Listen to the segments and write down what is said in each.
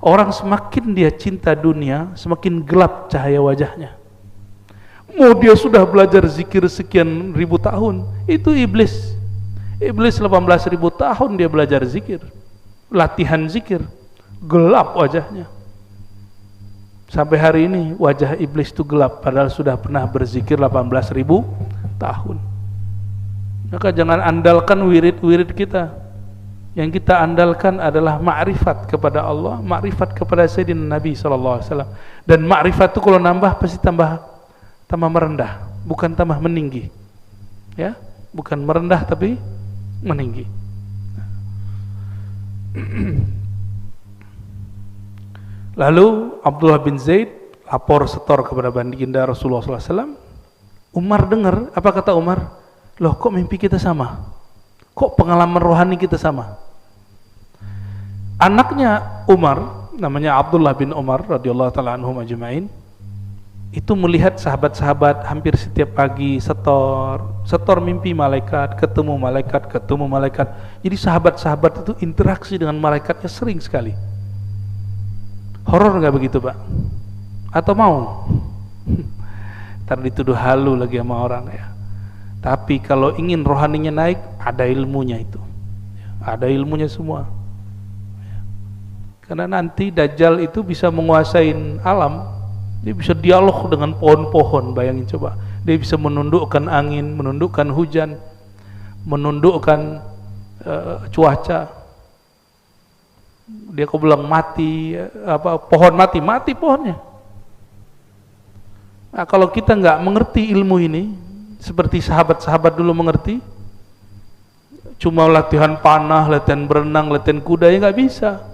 Orang semakin dia cinta dunia, semakin gelap cahaya wajahnya. Mau dia sudah belajar zikir sekian ribu tahun, itu iblis. Iblis 18.000 tahun dia belajar zikir, latihan zikir, gelap wajahnya. Sampai hari ini wajah iblis itu gelap, padahal sudah pernah berzikir 18.000 tahun. Maka jangan andalkan wirid-wirid kita. Yang kita andalkan adalah ma'rifat kepada Allah, ma'rifat kepada Sayyidina Nabi SAW. Dan ma'rifat itu kalau nambah pasti tambah merendah, bukan tambah meninggi. Ya, bukan merendah tapi meninggi. Lalu Abdullah bin Zaid lapor setor kepada baginda Rasulullah SAW. Umar dengar, apa kata Umar? Loh, kok mimpi kita sama? Kok pengalaman rohani kita sama? Anaknya Umar, namanya Abdullah bin Umar radhiyallahu taala anhum ajma'in, itu melihat sahabat-sahabat hampir setiap pagi setor mimpi malaikat, ketemu malaikat. Jadi sahabat-sahabat itu interaksi dengan malaikatnya sering sekali. Horor nggak begitu, Pak? Atau mau? Ntar dituduh halu lagi sama orang ya. Tapi kalau ingin rohaninya naik, ada ilmunya itu. Ada ilmunya semua. Karena nanti Dajjal itu bisa menguasai alam. Dia bisa dialog dengan pohon-pohon, bayangin coba. Dia bisa menundukkan angin, menundukkan hujan, menundukkan cuaca. Dia kau bilang mati, pohon mati pohonnya. Nah, kalau kita nggak mengerti ilmu ini, seperti sahabat-sahabat dulu mengerti, cuma latihan panah, latihan berenang, latihan kuda, ya nggak bisa.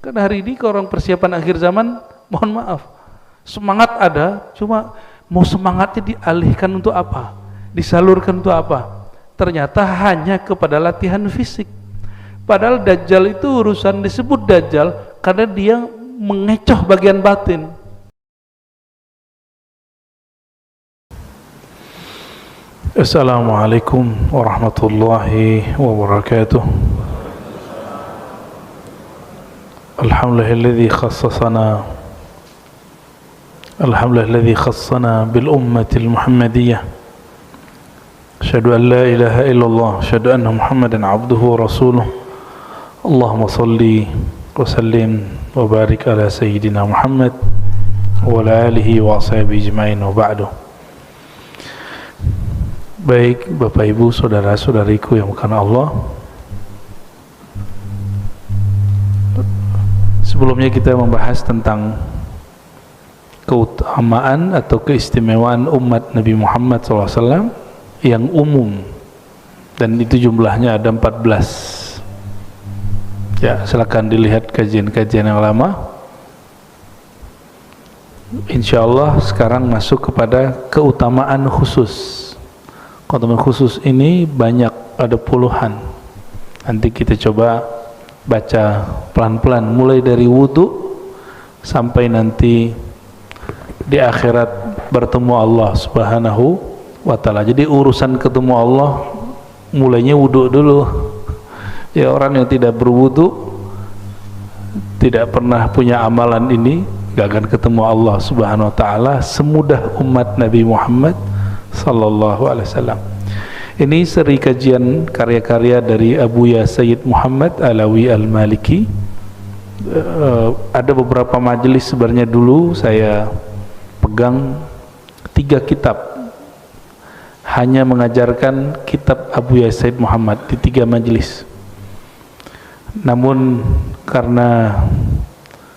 Karena hari ini kalau orang persiapan akhir zaman, mohon maaf, semangat ada, cuma mau semangatnya dialihkan untuk apa? Disalurkan untuk apa? Ternyata hanya kepada latihan fisik. Padahal Dajjal itu urusan disebut Dajjal karena dia mengecoh bagian batin. Assalamualaikum warahmatullahi wabarakatuh. Alhamdulillahilladzi khassana bil ummatil muhammadiyah. Asyhadu an la ilaha illallah, asyhadu anna Muhammadan abduhu wa rasuluh. Allahumma salli wa sallim wa barik ala sayyidina Muhammad wa ala alihi wa ashabihi ajma'in wa ba'du. Baik Bapak Ibu, saudara-saudariku yang bukan Allah, sebelumnya kita membahas tentang keutamaan atau keistimewaan umat Nabi Muhammad SAW yang umum, dan itu jumlahnya ada 14. Ya, silakan dilihat kajian-kajian yang lama. Insya Allah sekarang masuk kepada keutamaan khusus. Keutamaan khusus ini banyak, ada puluhan. Nanti kita coba baca pelan-pelan, mulai dari wudu sampai nanti di akhirat bertemu Allah Subhanahu wa ta'ala. Jadi urusan ketemu Allah mulainya wudu dulu. Ya, orang yang tidak berwudu, tidak pernah punya amalan ini, gak akan ketemu Allah Subhanahu wa ta'ala semudah umat Nabi Muhammad sallallahu alaihi wasallam. Ini seri kajian karya-karya dari Abuya Sayyid Muhammad Alawi Al-Maliki. Ada beberapa majelis sebenarnya dulu saya pegang 3 kitab, hanya mengajarkan kitab Abuya Sayyid Muhammad di 3 majelis. Namun karena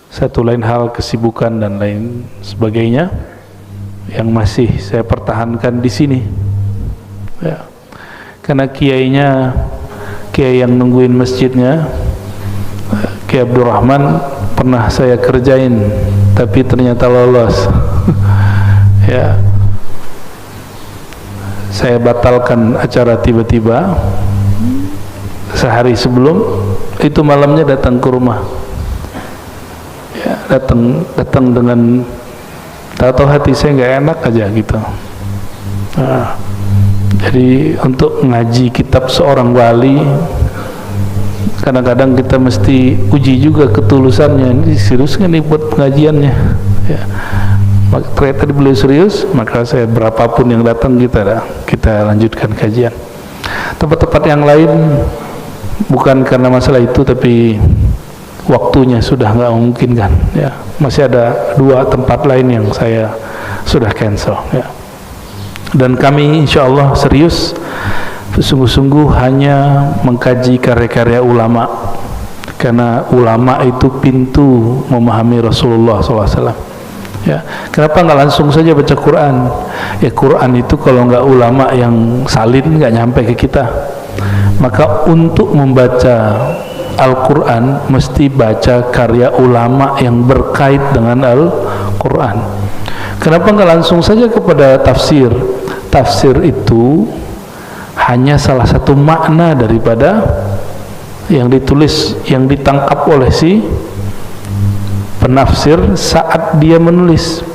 satu lain hal, kesibukan dan lain sebagainya, yang masih saya pertahankan di sini. Ya. Karena kiainya, kiai yang nungguin masjidnya, Kiai Abdurrahman, pernah saya kerjain tapi ternyata lolos. Ya, saya batalkan acara tiba-tiba sehari sebelum itu, malamnya datang ke rumah. Ya, datang dengan tahu hati saya nggak enak aja gitu. Jadi untuk ngaji kitab seorang wali kadang-kadang kita mesti uji juga ketulusannya, ini serius nggak nih buat pengajiannya ya. Ternyata beliau serius, maka saya berapapun yang datang kita lanjutkan kajian. Tempat-tempat yang lain bukan karena masalah itu, tapi waktunya sudah nggak memungkinkan ya. Masih ada 2 tempat lain yang saya sudah cancel ya. Dan kami insya Allah serius sungguh-sungguh hanya mengkaji karya-karya ulama, karena ulama itu pintu memahami Rasulullah SAW ya. Kenapa nggak langsung saja baca Quran ya? Quran itu kalau nggak ulama yang salin nggak nyampe ke kita. Maka untuk membaca Al-Quran mesti baca karya ulama yang berkait dengan Al-Quran. Kenapa nggak langsung saja kepada tafsir? Tafsir itu hanya salah satu makna daripada yang ditulis, yang ditangkap oleh si penafsir saat dia menulis.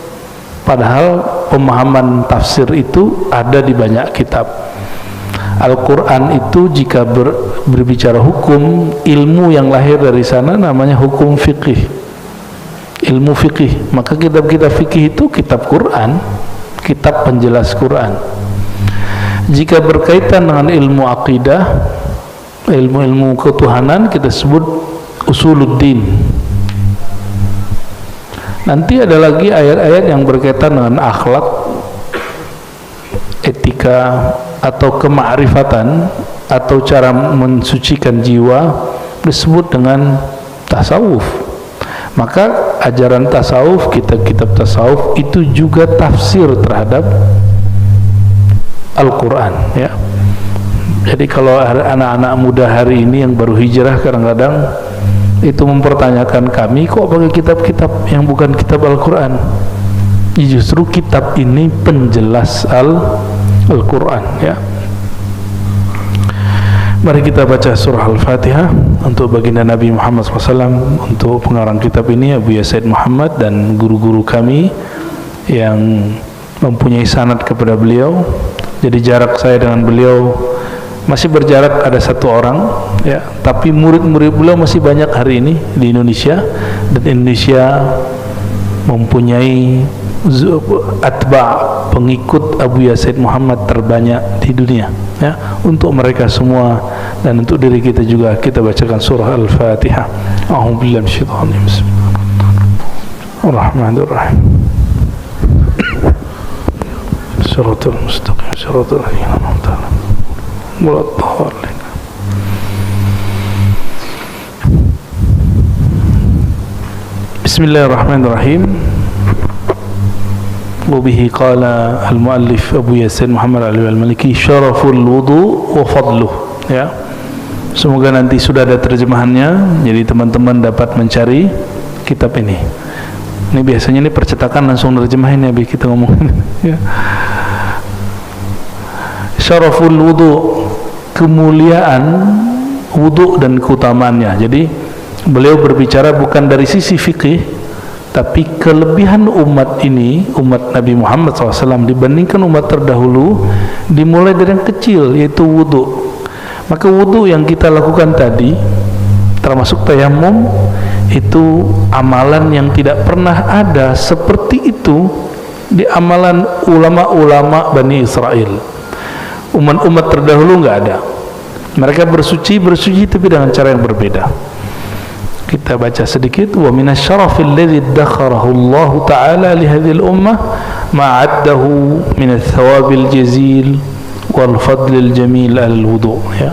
Padahal pemahaman tafsir itu ada di banyak kitab. Al-Quran itu jika berbicara hukum, ilmu yang lahir dari sana namanya hukum fikih, ilmu fikih. Maka kitab-kitab fikih itu kitab Quran, kitab penjelas Quran. Jika berkaitan dengan ilmu akidah, ilmu-ilmu ketuhanan, kita sebut usuluddin. Nanti ada lagi ayat-ayat yang berkaitan dengan akhlak, etika, atau kemakrifatan, atau cara mensucikan jiwa, disebut dengan tasawuf. Maka ajaran tasawuf, kitab-kitab tasawuf itu juga tafsir terhadap Al-Quran ya. Jadi kalau anak-anak muda hari ini yang baru hijrah kadang-kadang itu mempertanyakan kami, kok pakai kitab-kitab yang bukan kitab Al-Quran? Justru kitab ini penjelas Al-Quran ya. Mari kita baca surah Al-Fatihah untuk baginda Nabi Muhammad SAW. Untuk pengarang kitab ini Abu Yasaid Muhammad dan guru-guru kami yang mempunyai sanad kepada beliau. Jadi jarak saya dengan beliau masih berjarak, ada 1 orang ya, tapi murid-murid beliau masih banyak hari ini di Indonesia, dan Indonesia mempunyai pengikut Abu Yasaid Muhammad terbanyak di dunia ya. Untuk mereka semua dan untuk diri kita juga, kita bacakan surah Al-Fatihah. A'udzubillahi minasyaitonir rajim. Bismillahirrahmanirrahim. Shiratal mustaqim, shiratal ladzina an'amta 'alaihim, ghairil dhalin. Bismillahirrahmanirrahim. Wabihi qala al-muallif Abu Yasaid Muhammad al-Maliki, syaraful wudu wa fadluh ya. Semoga nanti sudah ada terjemahannya, jadi teman-teman dapat mencari kitab ini. Ini biasanya ini percetakan langsung terjemahin ya, kita ngomong ya. Syaraful wudu, kemuliaan wudu dan keutamaannya. Jadi beliau berbicara bukan dari sisi fikih, tapi kelebihan umat ini, umat Nabi Muhammad SAW dibandingkan umat terdahulu, dimulai dari yang kecil, yaitu wudu. Maka wudu yang kita lakukan tadi, termasuk tayamum, itu amalan yang tidak pernah ada seperti itu di amalan ulama-ulama Bani Israel. Umat-umat terdahulu nggak ada. Mereka bersuci tapi dengan cara yang berbeda. Kita baca sedikit. Wa minasyarafil ladzi dakharahu Allah Ta'ala li hadhihi al-ummah ma 'addahu min ath-thawabil jazil wal fadlil jamil al-wudu ya.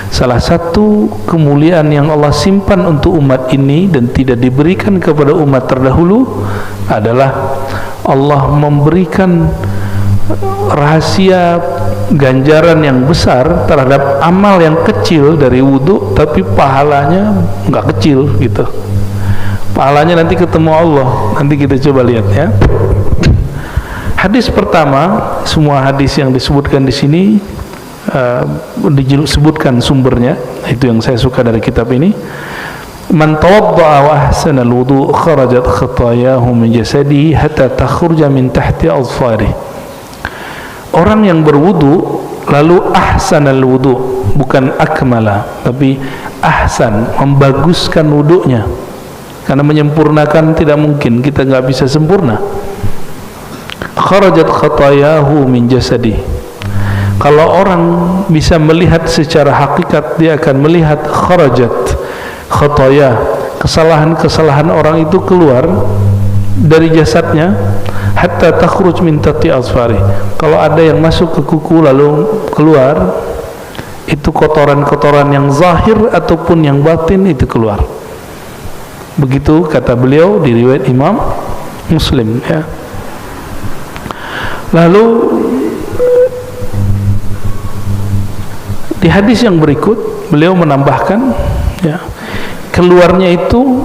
Salah satu kemuliaan yang Allah simpan untuk umat ini dan tidak diberikan kepada umat terdahulu adalah Allah memberikan rahasia ganjaran yang besar terhadap amal yang kecil dari wudu, tapi pahalanya nggak kecil gitu. Pahalanya nanti ketemu Allah. Nanti kita coba lihat ya. Hadis pertama, semua hadis yang disebutkan di sini disebutkan sumbernya, itu yang saya suka dari kitab ini. Man tawadda'a wa ahsana al-wudu' kharajat khatayahu min jasadihi hatta takhruja min tahti adfarihi. Orang yang berwudu Lalu ahsanal wudu, bukan akmala, tapi ahsan, membaguskan wudunya. Karena menyempurnakan tidak mungkin, kita nggak bisa sempurna. Kharajat khatayahu min jasadi. Kalau orang bisa melihat secara hakikat, dia akan melihat kharajat khataya, kesalahan-kesalahan orang itu keluar dari jasadnya, hatta takhruj min tati azfari. Kalau ada yang masuk ke kuku lalu keluar, itu kotoran-kotoran yang zahir ataupun yang batin itu keluar. Begitu kata beliau di riwayat Imam Muslim, ya. Lalu di hadis yang berikut beliau menambahkan, ya, keluarnya itu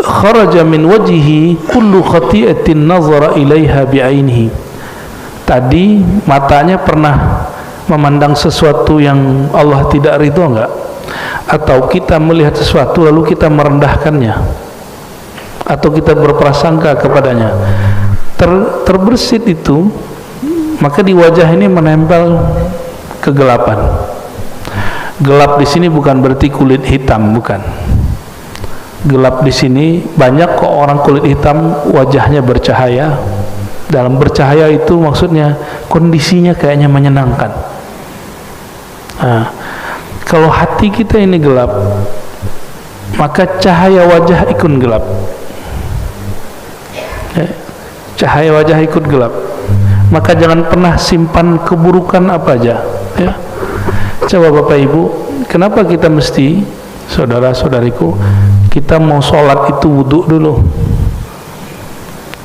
kharaja min wajhihi kullu khati'atin nazara ilaiha bi'ainihi. Tadi matanya pernah memandang sesuatu yang Allah tidak ridho enggak? Atau kita melihat sesuatu lalu kita merendahkannya, atau kita berprasangka kepadanya, terbersit itu, maka di wajah ini menempel kegelapan. Gelap di sini bukan berarti kulit hitam, bukan. Gelap di sini banyak kok orang kulit hitam wajahnya bercahaya. Dalam bercahaya itu maksudnya kondisinya kayaknya menyenangkan. Nah, kalau hati kita ini gelap, maka cahaya wajah ikut gelap. Cahaya wajah ikut gelap. Maka jangan pernah simpan keburukan apa aja, ya. Coba Bapak Ibu, kenapa kita mesti, saudara-saudariku, kita mau sholat itu wudhu dulu?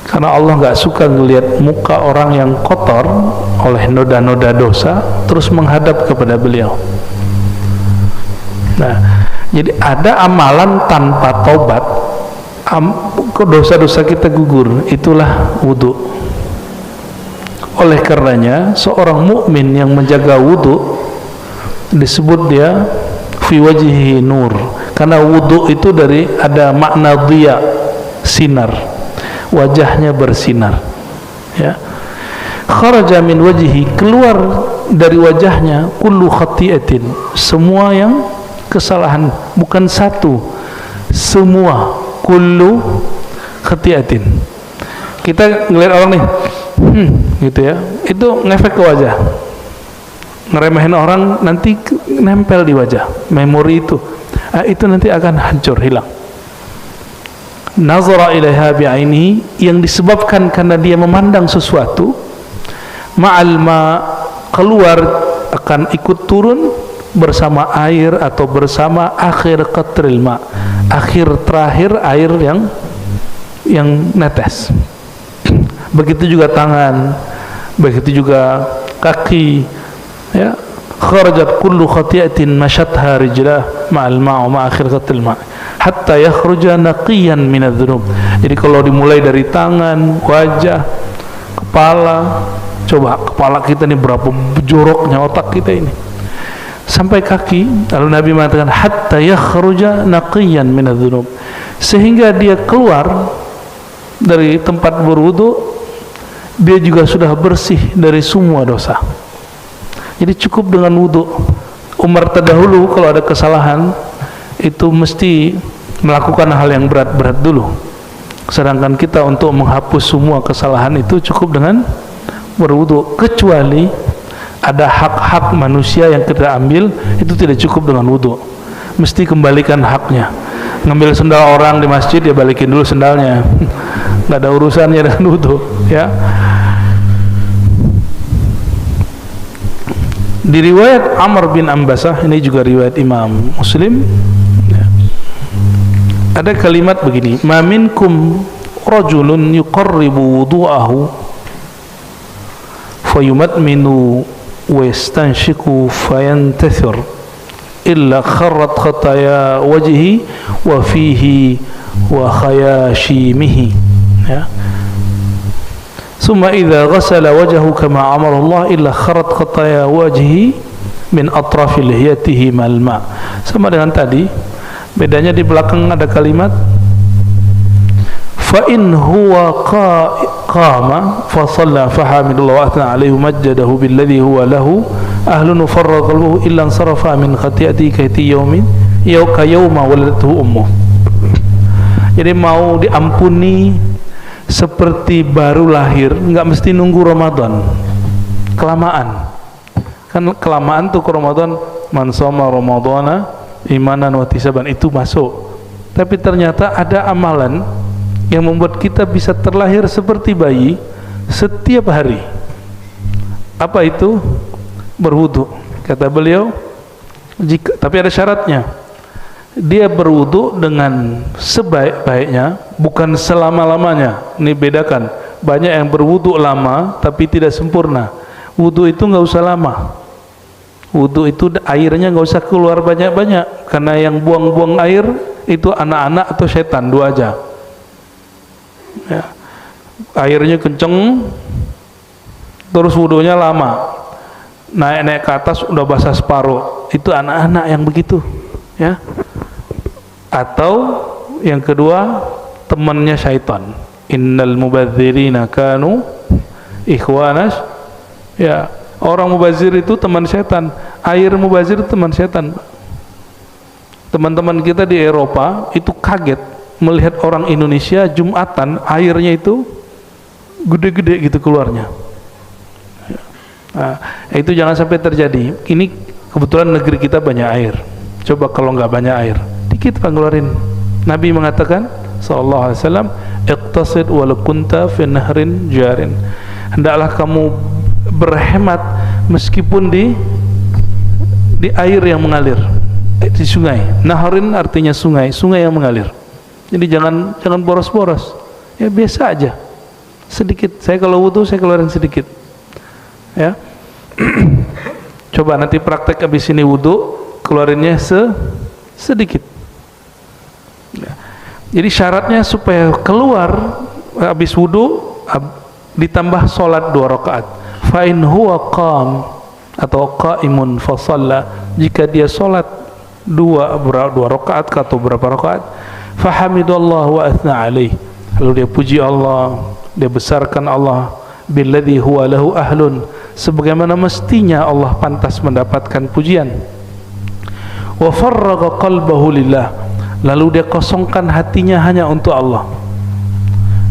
Karena Allah nggak suka ngelihat muka orang yang kotor oleh noda-noda dosa terus menghadap kepada beliau. Nah, jadi ada amalan tanpa taubat, dosa-dosa kita gugur, itulah wudhu. Oleh karenanya seorang mukmin yang menjaga wudhu disebut dia fi wajhihi nur, karena wudhu itu dari ada makna dhiya, sinar, wajahnya bersinar, ya. Kharaja min wajhihi, keluar dari wajahnya kullu khati'atin, semua yang kesalahan, bukan satu, semua, kullu khati'atin. Kita ngelihat orang nih, gitu ya, itu ngefek ke wajah, ngeremehin orang, nanti nempel di wajah, memori itu, itu nanti akan hancur, hilang. Nazara ilaiha bi'ainihi, yang disebabkan karena dia memandang sesuatu, ma'al ma, keluar akan ikut turun bersama air atau bersama akhir qatril ma, akhir terakhir air yang netes. Begitu juga tangan, begitu juga kaki, ya. Kharajat kullu khati'atin mashatha rijlah ma'al ma' wa akhir qatril ma, hatta yakhruja naqiyan min adz-dzunub. Jadi kalau dimulai dari tangan, wajah, kepala, coba kepala kita ini berapa joroknya otak kita ini, sampai kaki. Lalu Nabi mengatakan hatta yakhruja naqiyan min adz-dzunub, sehingga dia keluar dari tempat berwudu, dia juga sudah bersih dari semua dosa. Jadi cukup dengan wudu. Umar terdahulu kalau ada kesalahan itu mesti melakukan hal yang berat-berat dulu, sedangkan kita untuk menghapus semua kesalahan itu cukup dengan berwudu. Kecuali ada hak-hak manusia yang kita ambil, itu tidak cukup dengan wudu, mesti kembalikan haknya. Ngambil sendal orang di masjid, ya balikin dulu sendalnya, nggak ada urusannya dengan wudu, ya. Di riwayat Amr bin Ambasah, ini juga riwayat Imam Muslim, ya, ada kalimat begini, ma minkum rajulun yuqarribu wudu'ahu fayumadminu wa yastanshiku fayantathir illa kharrat khataya wajhi wa fihi wa khayashimihi, ya. Summa idza ghasala wajhahu kama amara Allah illa kharrat khataya wajhi min atrafi lihiyatihi mal ma. Sama dengan tadi, bedanya di belakang ada kalimat fa in huwa qama fa shalla fa hamidallah wa athna alaihi majjadahu billadhi huwa lahu ahlun farra qalbuhu illa sarafa min khati'ati kaiti yaumin ka yauma waladatuhu ummuh. Jadi mau diampuni seperti baru lahir, nggak mesti nunggu Ramadan. Kelamaan. Kan kelamaan tuh ke Ramadan, man shoma ramadhana imanan wa ihtisaban, itu masuk. Tapi ternyata ada amalan yang membuat kita bisa terlahir seperti bayi setiap hari. Apa itu? Berwudu. Kata beliau, tapi ada syaratnya. Dia berwudu dengan sebaik-baiknya, bukan selama-lamanya. Ini bedakan. Banyak yang berwudu lama tapi tidak sempurna. Wudu itu nggak usah lama. Wudu itu airnya nggak usah keluar banyak-banyak, karena yang buang-buang air itu anak-anak atau setan, dua aja. Ya. Airnya kenceng, terus wudunya lama, naik-naik ke atas udah basah separuh. Itu anak-anak yang begitu, ya. Atau yang kedua, temannya syaitan. Innal mubadzirina kanu ikhwanas, ya. Orang mubazir itu teman setan. Air mubazir itu teman setan. Teman-teman kita di Eropa itu kaget melihat orang Indonesia Jumatan airnya itu gede-gede gitu keluarnya. Nah, itu jangan sampai terjadi. Ini kebetulan negeri kita banyak air. Coba kalau nggak banyak air, dikit pengeluarin. Nabi mengatakan sallallahu alaihi wasallam, iqtasid walau kunta fi nahrin jarin. Hendaklah kamu berhemat meskipun di air yang mengalir, di sungai. Nahrin artinya sungai, sungai yang mengalir. Jadi jangan boros-boros. Ya biasa aja. Sedikit. Saya kalau wudu saya keluarin sedikit. Ya. Coba nanti praktek habis ini wudu, keluarinnya sedikit. Ya. Jadi syaratnya supaya keluar habis wudu ditambah sholat 2 rakaat. Fa in huwa qam atau qaimun fa shalla, jika dia sholat 2 rakaat atau berapa rakaat, fa hamidallah wa athna alaih, lalu dia puji Allah, dia besarkan Allah, billadzi huwa lahu ahlun, sebagaimana mestinya Allah pantas mendapatkan pujian. Wa farraga qalbahu lillah, lalu dia kosongkan hatinya hanya untuk Allah.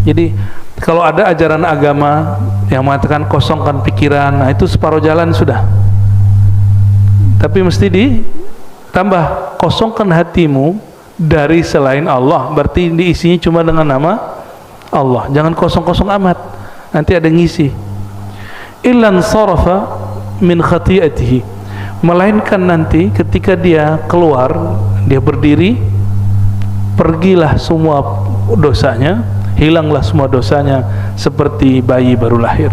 Jadi kalau ada ajaran agama yang mengatakan kosongkan pikiran, nah itu separuh jalan sudah. Tapi mesti ditambah, kosongkan hatimu dari selain Allah, berarti diisinya cuma dengan nama Allah. Jangan kosong-kosong amat, nanti ada ngisi. Illan sarafa min khati'atihi, melainkan nanti ketika dia keluar, dia berdiri, pergilah semua dosanya, hilanglah semua dosanya seperti bayi baru lahir.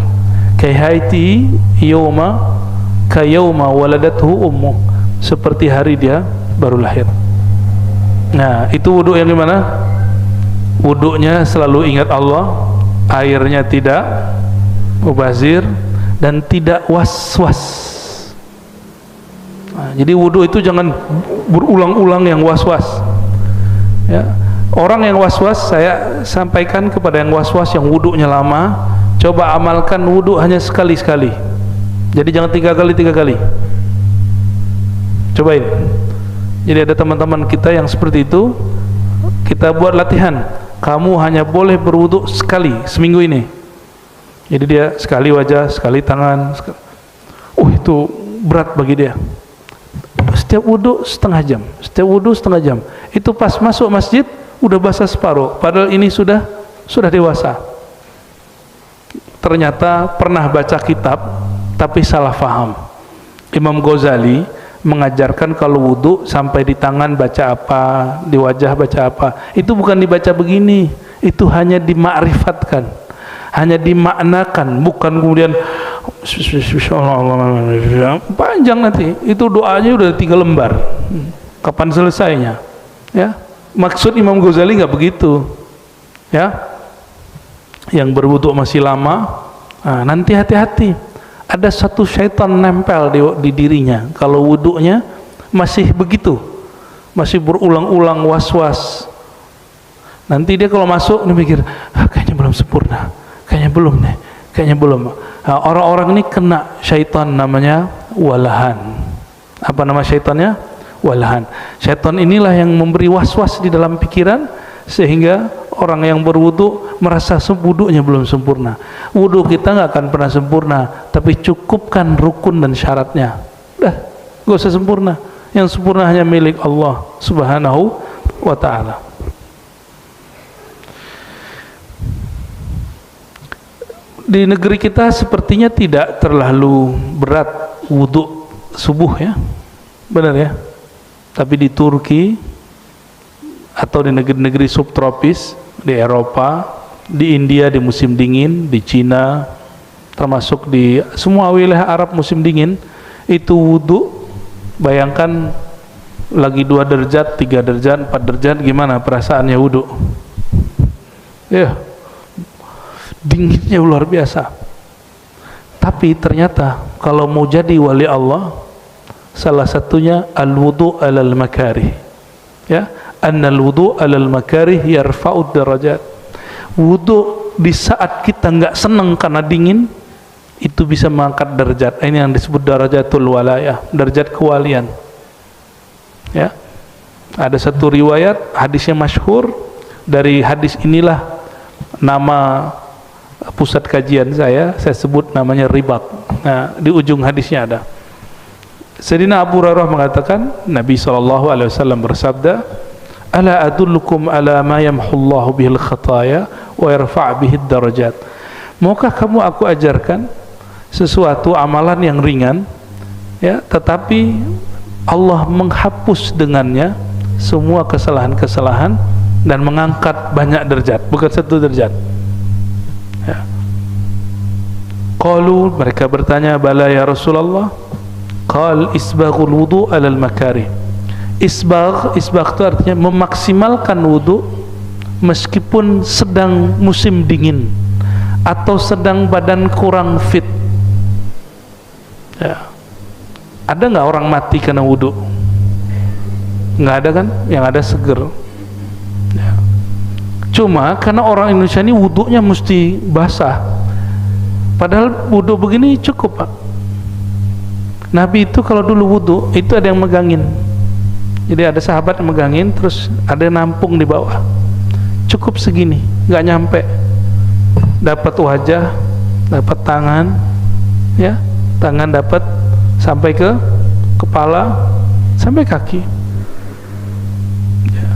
Kayhaiti yauma kayauma waladathu ummu, seperti hari dia baru lahir. Nah, itu wudu yang gimana? Wudunya selalu ingat Allah, airnya tidak mubazir dan tidak was-was. Nah, jadi wudu itu jangan berulang-ulang yang was-was. Ya. Orang yang was-was, saya sampaikan kepada yang was-was yang wudunya lama, coba amalkan wudu hanya sekali-sekali. Jadi jangan 3 kali. Cobain. Jadi ada teman-teman kita yang seperti itu, kita buat latihan. Kamu hanya boleh berwudu sekali seminggu ini. Jadi dia sekali wajah, sekali tangan. Itu berat bagi dia. Setiap wudu setengah jam. Itu pas masuk masjid udah basah separuh, padahal ini sudah dewasa. Ternyata pernah baca kitab tapi salah faham. Imam Ghazali mengajarkan kalau wudu sampai di tangan baca apa, di wajah baca apa. Itu bukan dibaca begini, itu hanya dimakrifatkan, hanya dimaknakan, bukan kemudian panjang nanti. Itu doanya udah 3 lembar. Kapan selesainya? Ya. Maksud Imam Ghazali nggak begitu, ya. Yang berwudu masih lama, nah, nanti hati-hati. Ada satu syaitan nempel di dirinya. Kalau wudunya masih begitu, masih berulang-ulang was-was. Nanti dia kalau masuk, dia mikir, kayaknya belum sempurna. kayaknya belum nih, kayaknya belum. Nah, orang-orang ini kena syaitan namanya walahan. Apa nama syaitannya? Walahan. Syaitan inilah yang memberi was-was di dalam pikiran sehingga orang yang berwudu merasa wudunya belum sempurna. Wudu kita nggak akan pernah sempurna, tapi cukupkan rukun dan syaratnya. Dah, nggak usah sempurna. Yang sempurna hanya milik Allah Subhanahu wa ta'ala. Di negeri kita sepertinya tidak terlalu berat wudu subuh ya, benar ya. Tapi di Turki atau di negeri-negeri subtropis, di Eropa, di India di musim dingin, di Cina, termasuk di semua wilayah Arab musim dingin, itu wudu, bayangkan lagi 2 derajat, 3 derajat, 4 derajat, gimana perasaannya wudu? Ya, dinginnya luar biasa. Tapi ternyata kalau mau jadi wali Allah, salah satunya al-wudu alal makarih. Ya, annal wudu alal makarih yarfa'ud darajat. Wudu di saat kita enggak senang karena dingin itu bisa mengangkat derajat. Ini yang disebut darajatul walayah, derajat kewalian. Ya. Ada satu riwayat hadisnya masyhur, dari hadis inilah nama pusat kajian saya sebut namanya Ribat. Nah, di ujung hadisnya ada. Sayyidina Abu Hurairah mengatakan, Nabi SAW bersabda, "Ala adullukum ala ma yamhullahu bihil khataya wa yarfa' bihid darajat." Maukah kamu aku ajarkan sesuatu amalan yang ringan, ya, tetapi Allah menghapus dengannya semua kesalahan-kesalahan dan mengangkat banyak derajat, bukan 1 derajat. Ya. Qalu, mereka bertanya, "Bala ya Rasulullah." Qal isbaghul wudu alal makarih. Isbagh itu artinya memaksimalkan wudu meskipun sedang musim dingin atau sedang badan kurang fit. Ya. Ada nggak orang mati karena wudu? Nggak ada kan? Yang ada seger. Ya. Cuma karena orang Indonesia ini wudunya mesti basah, padahal wudu begini cukup, Pak. Nabi itu kalau dulu wudu itu ada yang megangin, jadi ada sahabat yang megangin, terus ada yang nampung di bawah, cukup segini, nggak nyampe, dapat wajah, dapat tangan, ya, tangan dapat sampai ke kepala, sampai kaki. Ya.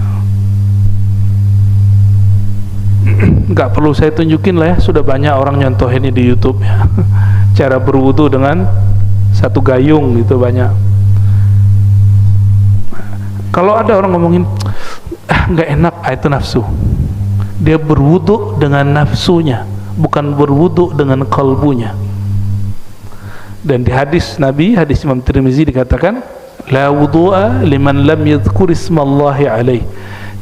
Nggak perlu saya tunjukin lah ya, sudah banyak orang nyontoh ini di YouTube ya. Cara berwudu dengan satu gayung gitu banyak. Kalau ada orang ngomongin nggak enak, itu nafsu. Dia berwudu dengan nafsunya, bukan berwudu dengan kalbunya. Dan di hadis Nabi, hadis Imam Tirmizi dikatakan, la wudu'a liman lam yadhkur ismallahi alaih.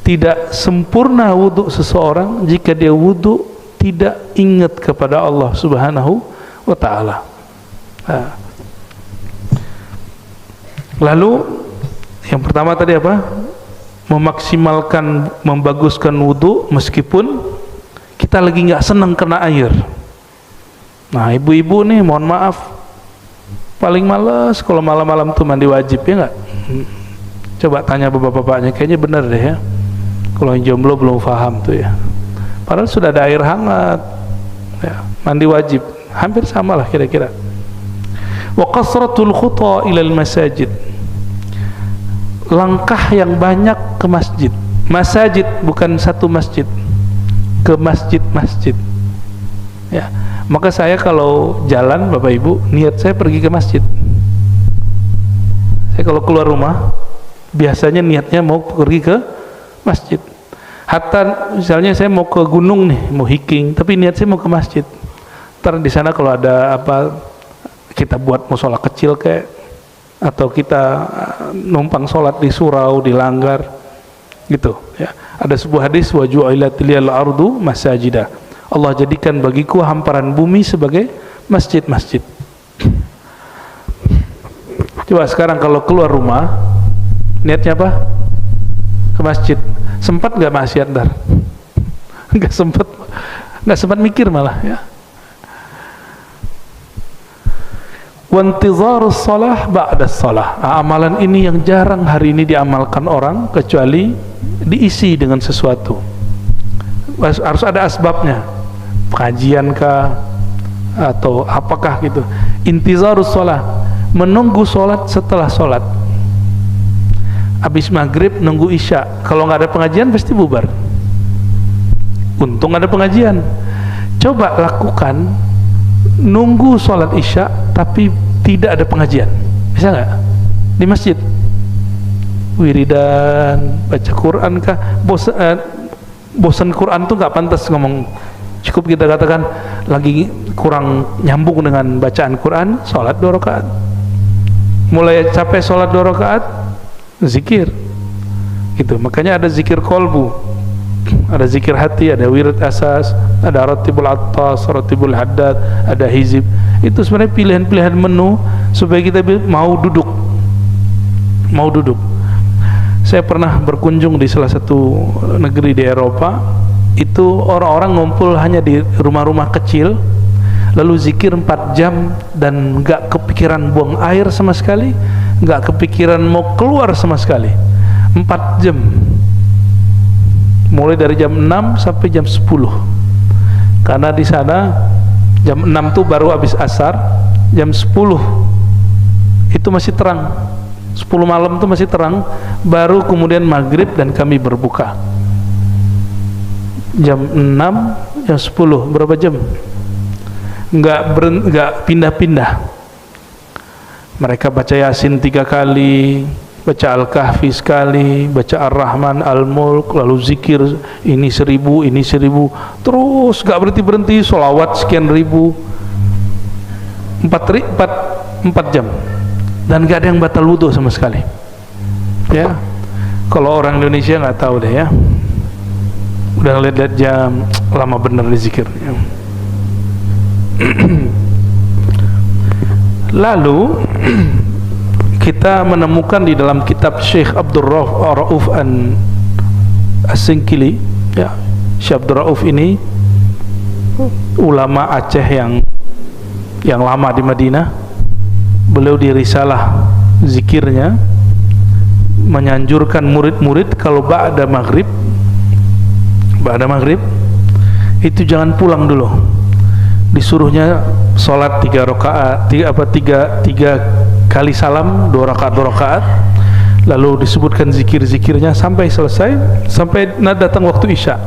Tidak sempurna wudu seseorang jika dia wudu tidak ingat kepada Allah Subhanahu wa ta'ala. Lalu yang pertama tadi apa? Memaksimalkan, membaguskan wudu meskipun kita lagi nggak senang kena air. Nah, ibu-ibu nih mohon maaf, paling males kalau malam-malam tuh mandi wajib, ya nggak? Coba tanya bapak-bapaknya, kayaknya bener deh ya. Kalau yang jomblo belum paham tuh ya. Padahal sudah ada air hangat, ya, mandi wajib, hampir sama lah kira-kira. Wa qasratul khuta ilal masajid, langkah yang banyak ke masjid. Masajid bukan satu masjid, ke masjid-masjid. Ya, maka saya kalau jalan Bapak Ibu, niat saya pergi ke masjid. Saya kalau keluar rumah biasanya niatnya mau pergi ke masjid. Hatta misalnya saya mau ke gunung nih, mau hiking, tapi niat saya mau ke masjid. Ntar di sana kalau ada apa, kita buat musola kecil kayak, atau kita numpang sholat di surau, di langgar gitu ya. Ada sebuah hadis, wa ju'ilat liyal ardu masajidah, Allah jadikan bagiku hamparan bumi sebagai masjid-masjid. Coba sekarang kalau keluar rumah niatnya apa? Ke masjid. Sempat nggak maksiat ntar? Nggak sempat. nggak sempat mikir malah ya. Wantizarus shalah ba'da shalah. Amalan ini yang jarang hari ini diamalkan orang, kecuali diisi dengan sesuatu. Harus ada asbabnya, kajian kah atau apakah gitu. Intizarus shalah, menunggu sholat setelah sholat. Habis maghrib nunggu isya. Kalau nggak ada pengajian pasti bubar. Untung ada pengajian. Coba lakukan nunggu sholat isya tapi tidak ada pengajian, bisa nggak? Di masjid wiridan, baca Quran kah? Bosan Quran tuh nggak pantas ngomong. Cukup kita katakan lagi kurang nyambung dengan bacaan Quran, sholat 2 rakaat. Mulai capek sholat 2 rakaat, zikir gitu. Makanya ada zikir kolbu, ada zikir hati, ada wirid asas, ada ratibul attas, ratibul haddad, ada hizib. Itu sebenarnya pilihan-pilihan menu supaya kita mau duduk. Saya pernah berkunjung di salah satu negeri di Eropa. Itu orang-orang ngumpul hanya di rumah-rumah kecil, lalu zikir 4 jam dan gak kepikiran buang air sama sekali, gak kepikiran mau keluar sama sekali. 4 jam, mulai dari jam 6 sampai jam 10. Karena di sana jam 6 tuh baru habis asar, jam 10 itu masih terang, 10 malam tuh masih terang, baru kemudian maghrib dan kami berbuka. Jam 6, jam 10, berapa jam? Enggak pindah-pindah. Mereka baca Yasin 3 kali, baca Al-Kahfi sekali, baca Ar-Rahman, Al-Mulk, lalu zikir ini 1000, ini 1000, terus gak berhenti-berhenti, sholawat sekian ribu, 4 jam, dan gak ada yang batal wudhu sama sekali ya. Kalau orang Indonesia gak tahu deh ya, udah lihat jam, lama bener di zikir ya. Lalu kita menemukan di dalam kitab Syekh Abdul Rauf As-Singkili ya. Syekh Abdul Rauf ini ulama Aceh yang lama di Madinah. Beliau di risalah zikirnya menyanjurkan murid-murid kalau ba'da maghrib itu jangan pulang dulu. Disuruhnya sholat 3 rakaat, 3 kali salam, 2 rakaat, lalu disebutkan zikir-zikirnya sampai selesai, sampai datang waktu isya.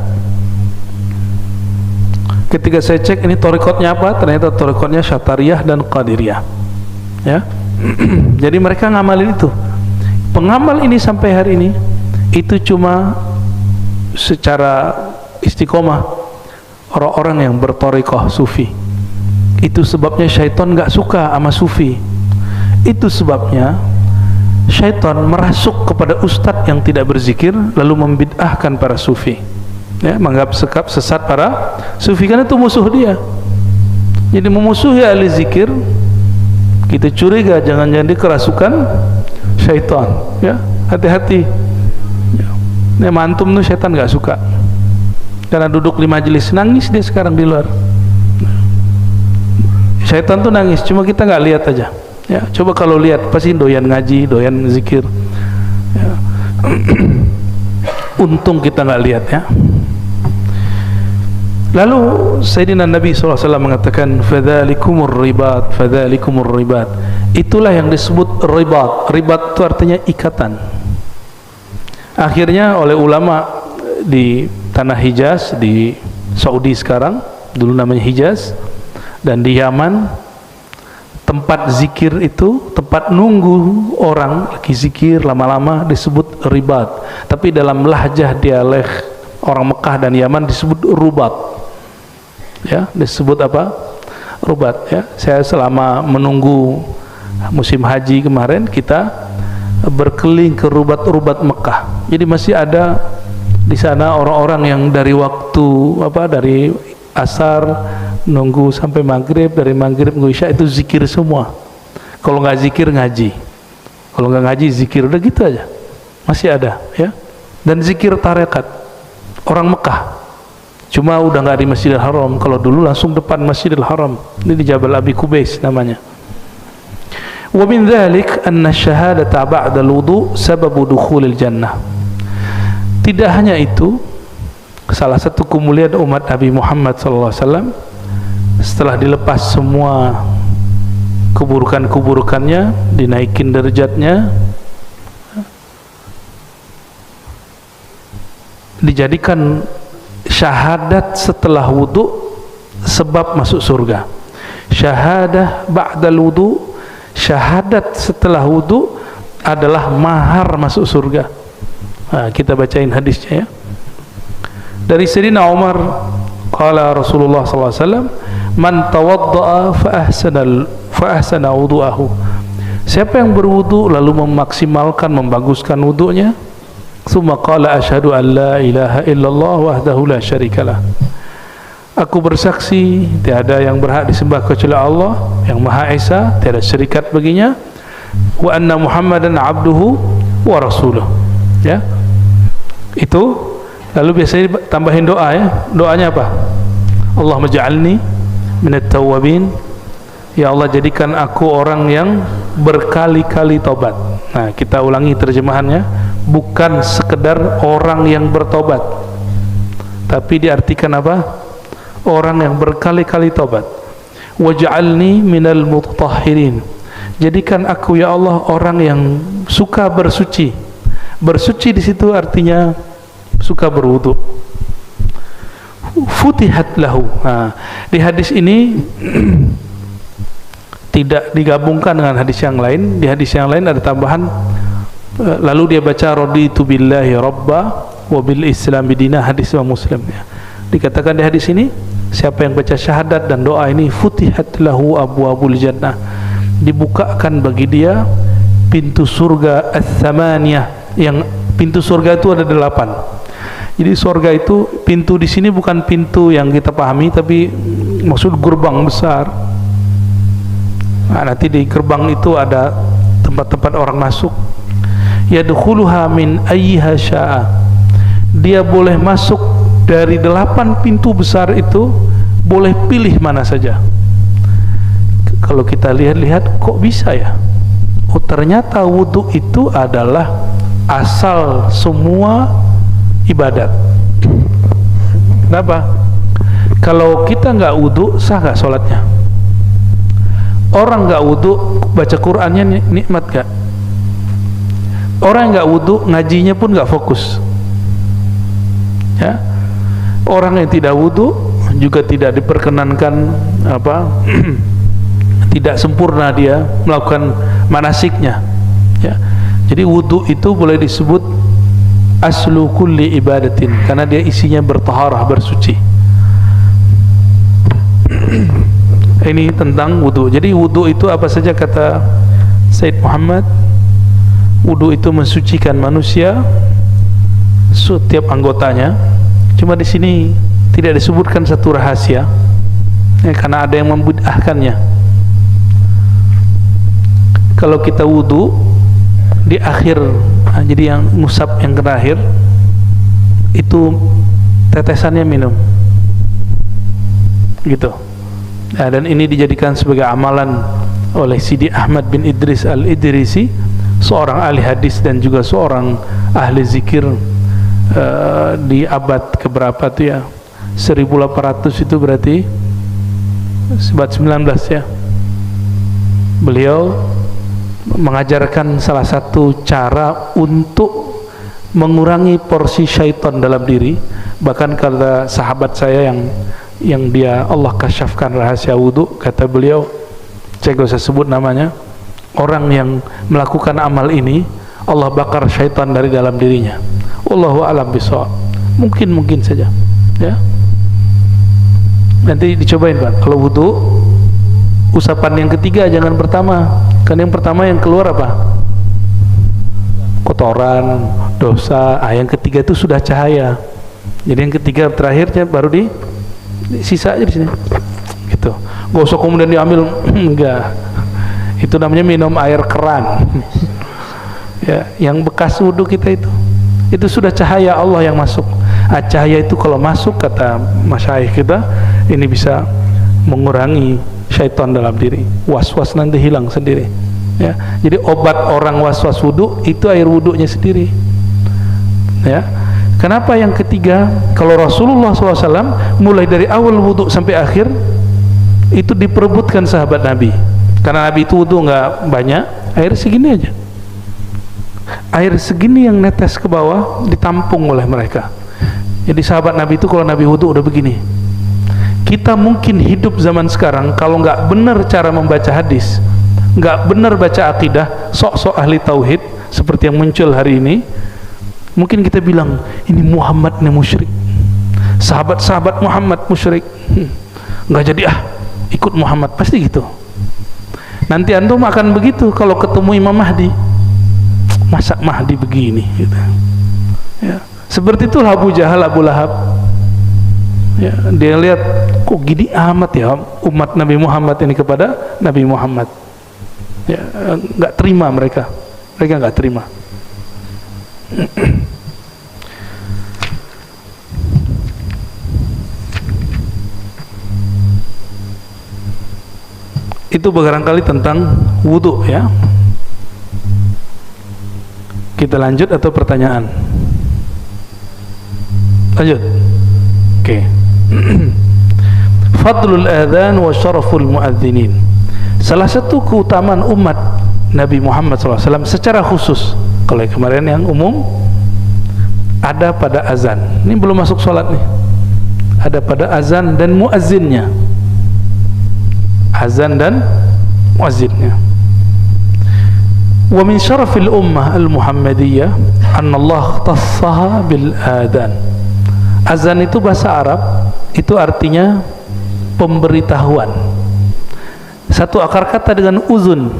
Ketika saya cek ini thariqatnya apa, ternyata thariqatnya Syatariyah dan Qadiriyah ya. Jadi mereka ngamalin itu. Pengamal ini sampai hari ini itu cuma secara istiqomah orang-orang yang berthariqah sufi. Itu sebabnya syaitan gak suka sama sufi. Itu sebabnya syaitan merasuk kepada ustadz yang tidak berzikir lalu membid'ahkan para sufi ya, menganggap sesat para sufi, karena itu musuh dia. Jadi memusuhi ahli zikir, kita curiga jangan-jangan dia kerasukan syaitan ya. Hati-hati ya. Ini mantum tuh syaitan gak suka, karena duduk di majelis nangis dia sekarang di luar. Syaitan tuh nangis, cuma kita gak lihat aja ya. Coba kalau lihat pasti doyan ngaji, doyan zikir ya. Untung kita nggak lihat ya. Lalu Sayyidina Nabi SAW mengatakan fadzalikumur ribat, fadzalikumur ribat. Itulah yang disebut ribat. Ribat itu artinya ikatan. Akhirnya oleh ulama di tanah Hijaz, di Saudi sekarang, dulu namanya Hijaz, dan di Yaman, tempat zikir itu, tempat nunggu orang lagi zikir lama-lama disebut ribat. Tapi dalam lahjah dialek orang Mekah dan Yaman disebut rubat ya, disebut apa? Rubat ya. Saya selama menunggu musim haji kemarin, kita berkeliling ke rubat-rubat Mekah. Jadi masih ada di sana orang-orang yang dari waktu dari asar nunggu sampai maghrib, dari maghrib nunggu isya, itu zikir semua. Kalau nggak zikir ngaji, kalau nggak ngaji zikir, udah gitu aja. Masih ada ya. Dan zikir tarekat orang Mekah, Cuma udah nggak di Masjidil Haram. Kalau dulu langsung depan Masjidil Haram. Ini di Jabal Abi Kubais namanya. Wa min dzalik anna syahadata ba'da al-wudu sababu dukhulil jannah. Tidak hanya itu, salah satu kemuliaan umat Nabi Muhammad SAW setelah dilepas semua keburukan-keburukannya, dinaikin derajatnya, dijadikan syahadat setelah wudu sebab masuk surga. Syahadah ba'dal wudu, syahadat setelah wudu adalah mahar masuk surga. Nah, kita bacain hadisnya ya. Dari Sayyidina Umar, qala Rasulullah SAW, man tawadda'a fa ahsana wudu'ahu. Siapa yang berwudu lalu memaksimalkan, membaguskan wudunya, tsumma qala asyhadu an la ilaha illallah wahdahu la syarikalah. Aku bersaksi tiada yang berhak disembah kecuali Allah yang Maha Esa, tiada syarikat baginya, wa anna Muhammadan abduhu wa rasuluh. Ya. Itu lalu biasanya tambahin doa ya. Doanya apa? Allahumma ja'alni minat tawwabin. Ya Allah, jadikan aku orang yang berkali-kali tobat. Nah, kita ulangi terjemahannya, bukan sekedar orang yang bertobat, tapi diartikan apa? Orang yang berkali-kali tobat. Waj'alni minal mutahhirin. Jadikan aku ya Allah orang yang suka bersuci. Bersuci di situ artinya suka berwudu. Futihat lahu. Nah, di hadis ini tidak digabungkan dengan hadis yang lain. Di hadis yang lain ada tambahan, lalu dia baca raditu billahi rabba wa bil islam bidina, hadis Imam Muslim ya. Dikatakan di hadis ini, siapa yang baca syahadat dan doa ini, futihat lahu abwabul jannah, dibukakan bagi dia pintu surga ats-tsamaniyah. Yang pintu surga itu ada 8. Jadi surga itu, pintu di sini bukan pintu yang kita pahami, tapi maksud gerbang besar. Nah, nanti di gerbang itu ada tempat-tempat orang masuk. Yadkhuluha min ayyiha syaa. Dia boleh masuk dari 8 pintu besar itu, boleh pilih mana saja. Kalau kita lihat-lihat, kok bisa ya? Oh, ternyata wudu itu adalah asal semua ibadat. Kenapa? Kalau kita nggak wudu, sah nggak sholatnya? Orang nggak wudu baca Qur'annya nikmat gak? Orang nggak wudu ngajinya pun nggak fokus. Ya, orang yang tidak wudu juga tidak diperkenankan apa? Tidak sempurna dia melakukan manasiknya. Ya, jadi wudu itu boleh disebut aslu kulli ibadatin karena dia isinya bertaharah, bersuci. Ini tentang wudu. Jadi wudu itu apa saja kata Said Muhammad? Wudu itu mensucikan manusia setiap anggotanya. Cuma di sini tidak disebutkan satu rahasia ya, karena ada yang membid'ahkannya. Kalau kita wudu di akhir, jadi yang ngusap yang terakhir itu tetesannya minum gitu. Nah, dan ini dijadikan sebagai amalan oleh Sidi Ahmad bin Idris al-Idrisi, seorang ahli hadis dan juga seorang ahli zikir di abad keberapa itu ya, 1800 itu berarti abad 19 ya. Beliau mengajarkan salah satu cara untuk mengurangi porsi syaitan dalam diri. Bahkan kata sahabat saya yang dia Allah kasyafkan rahasia wudu, kata beliau, saya gak usah sebut namanya, orang yang melakukan amal ini Allah bakar syaitan dari dalam dirinya. Wallahu a'lam bishawab. Mungkin saja ya. Nanti dicobain Pak, kalau wudu usapan yang ketiga jangan pertama, kan yang pertama yang keluar apa? Kotoran, dosa. Yang ketiga itu sudah cahaya. Jadi yang ketiga terakhirnya baru di sisa aja di sini. Gitu. Gak usah kemudian diambil, enggak. Itu namanya minum air keran. Ya, yang bekas wudu kita itu sudah cahaya Allah yang masuk. Cahaya itu kalau masuk, kata masyayikh kita, ini bisa mengurangi syaitan dalam diri, was-was nanti hilang sendiri ya. Jadi obat orang was-was wudu itu air wudunya sendiri ya. Kenapa yang ketiga? Kalau Rasulullah SAW mulai dari awal wudu sampai akhir itu diperebutkan sahabat Nabi, karena Nabi itu wudu nggak banyak, air segini aja, air segini yang netes ke bawah ditampung oleh mereka. Jadi sahabat Nabi itu kalau Nabi wudu udah begini. Kita mungkin hidup zaman sekarang kalau nggak benar cara membaca hadis, nggak benar baca akidah, sok-sok ahli tauhid seperti yang muncul hari ini, mungkin kita bilang ini Muhammad nih musyrik, sahabat-sahabat Muhammad musyrik, nggak jadi ikut Muhammad, pasti gitu. Nanti antum akan begitu kalau ketemu Imam Mahdi, masa Mahdi begini gitu ya. Seperti itulah Abu Jahal, Abu Lahab ya, dia lihat kok gini amat ya umat Nabi Muhammad ini kepada Nabi Muhammad ya, nggak terima mereka nggak terima. Itu barangkali tentang wudu ya. Kita lanjut atau pertanyaan? Lanjut. Oke. Fadlul adzan wa syaraful muadzinin. Salah satu keutamaan umat Nabi Muhammad SAW secara khusus, kalau kemarin yang umum ada pada azan, ini belum masuk sholat nih, ada pada azan dan muazzinnya, azan dan muazzinnya. Wa min syarafil ummah al-muhammadiyah anna Allah ikhtassaha bil adzan. Azan itu bahasa Arab, itu artinya pemberitahuan. Satu akar kata dengan uzun,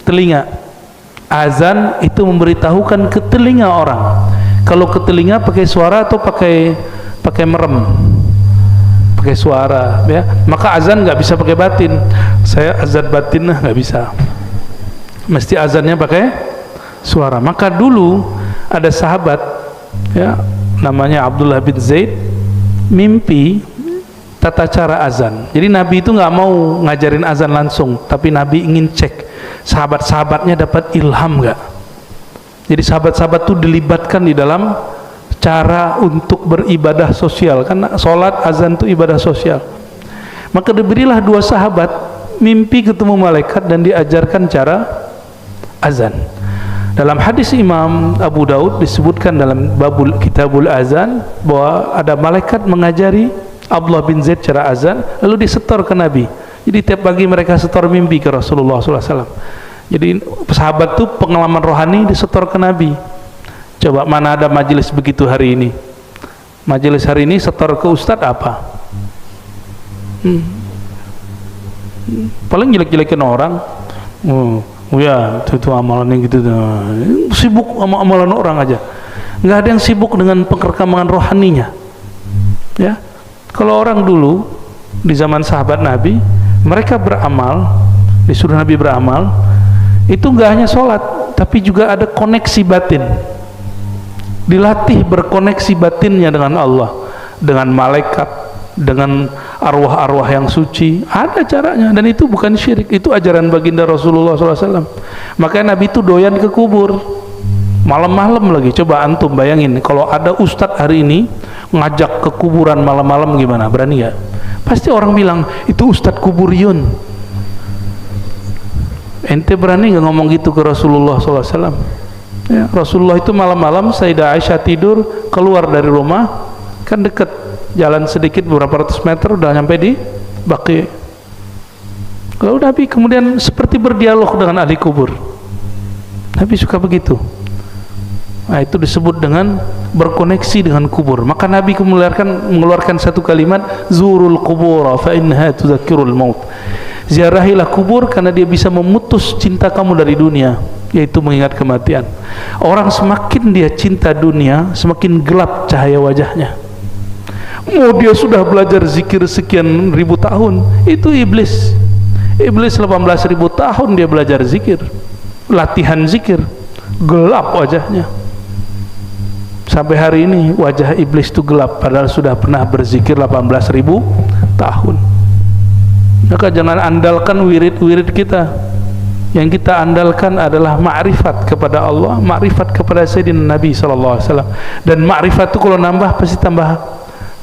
telinga. Azan itu memberitahukan ke telinga orang. Kalau ke telinga pakai suara atau pakai merem, pakai suara ya. Maka azan nggak bisa pakai batin. Saya azan batin nggak bisa, mesti azannya pakai suara. Maka dulu ada sahabat ya, namanya Abdullah bin Zaid, mimpi tata cara azan. Jadi Nabi itu nggak mau ngajarin azan langsung, tapi Nabi ingin cek sahabat-sahabatnya dapat ilham nggak. Jadi sahabat-sahabat itu dilibatkan di dalam cara untuk beribadah sosial, karena sholat azan itu ibadah sosial. Maka diberilah dua sahabat mimpi ketemu malaikat dan diajarkan cara azan. Dalam hadis Imam Abu Daud disebutkan dalam babul kitabul azan bahwa ada malaikat mengajari Abdullah bin Zaid cara azan, lalu disetor ke Nabi. Jadi tiap pagi mereka setor mimpi ke Rasulullah SAW. Jadi sahabat itu pengalaman rohani disetor ke Nabi. Coba mana ada majelis begitu hari ini? Majelis hari ini setor ke ustadz apa? Paling jelek-jelekin orang. Oh ya, itu amalan yang gitu, sibuk sama amalan orang aja. Nggak ada yang sibuk dengan perkembangan rohaninya. Ya, kalau orang dulu di zaman sahabat Nabi, mereka beramal, disuruh Nabi beramal, itu nggak hanya sholat, tapi juga ada koneksi batin. Dilatih berkoneksi batinnya dengan Allah, dengan malaikat, dengan arwah-arwah yang suci. Ada caranya, dan itu bukan syirik, itu ajaran baginda Rasulullah SAW. Makanya Nabi itu doyan ke kubur malam-malam lagi. Coba antum bayangin kalau ada ustadz hari ini ngajak ke kuburan malam-malam, gimana? Berani ya? Pasti orang bilang itu ustadz kuburiyun. Ente berani nggak ngomong gitu ke Rasulullah SAW? Ya, Rasulullah itu malam-malam Sayyidah Aisyah tidur, keluar dari rumah, kan deket jalan sedikit beberapa ratus meter udah nyampe di Baqi. Lalu Nabi kemudian seperti berdialog dengan ahli kubur. Nabi suka begitu. Nah, itu disebut dengan berkoneksi dengan kubur. Maka Nabi mengeluarkan satu kalimat, zurul qubur fa innaha tudzakkirul maut. Ziarahilah kubur karena dia bisa memutus cinta kamu dari dunia, yaitu mengingat kematian. Orang semakin dia cinta dunia, semakin gelap cahaya wajahnya. Mau dia sudah belajar zikir sekian ribu tahun, itu iblis. Iblis 18.000 tahun dia belajar zikir, latihan zikir, gelap wajahnya. Sampai hari ini wajah iblis itu gelap, padahal sudah pernah berzikir 18.000 tahun. Maka jangan andalkan wirid-wirid kita. Yang kita andalkan adalah ma'rifat kepada Allah, ma'rifat kepada Sayyidina Nabi SAW. Dan ma'rifat itu kalau nambah pasti tambah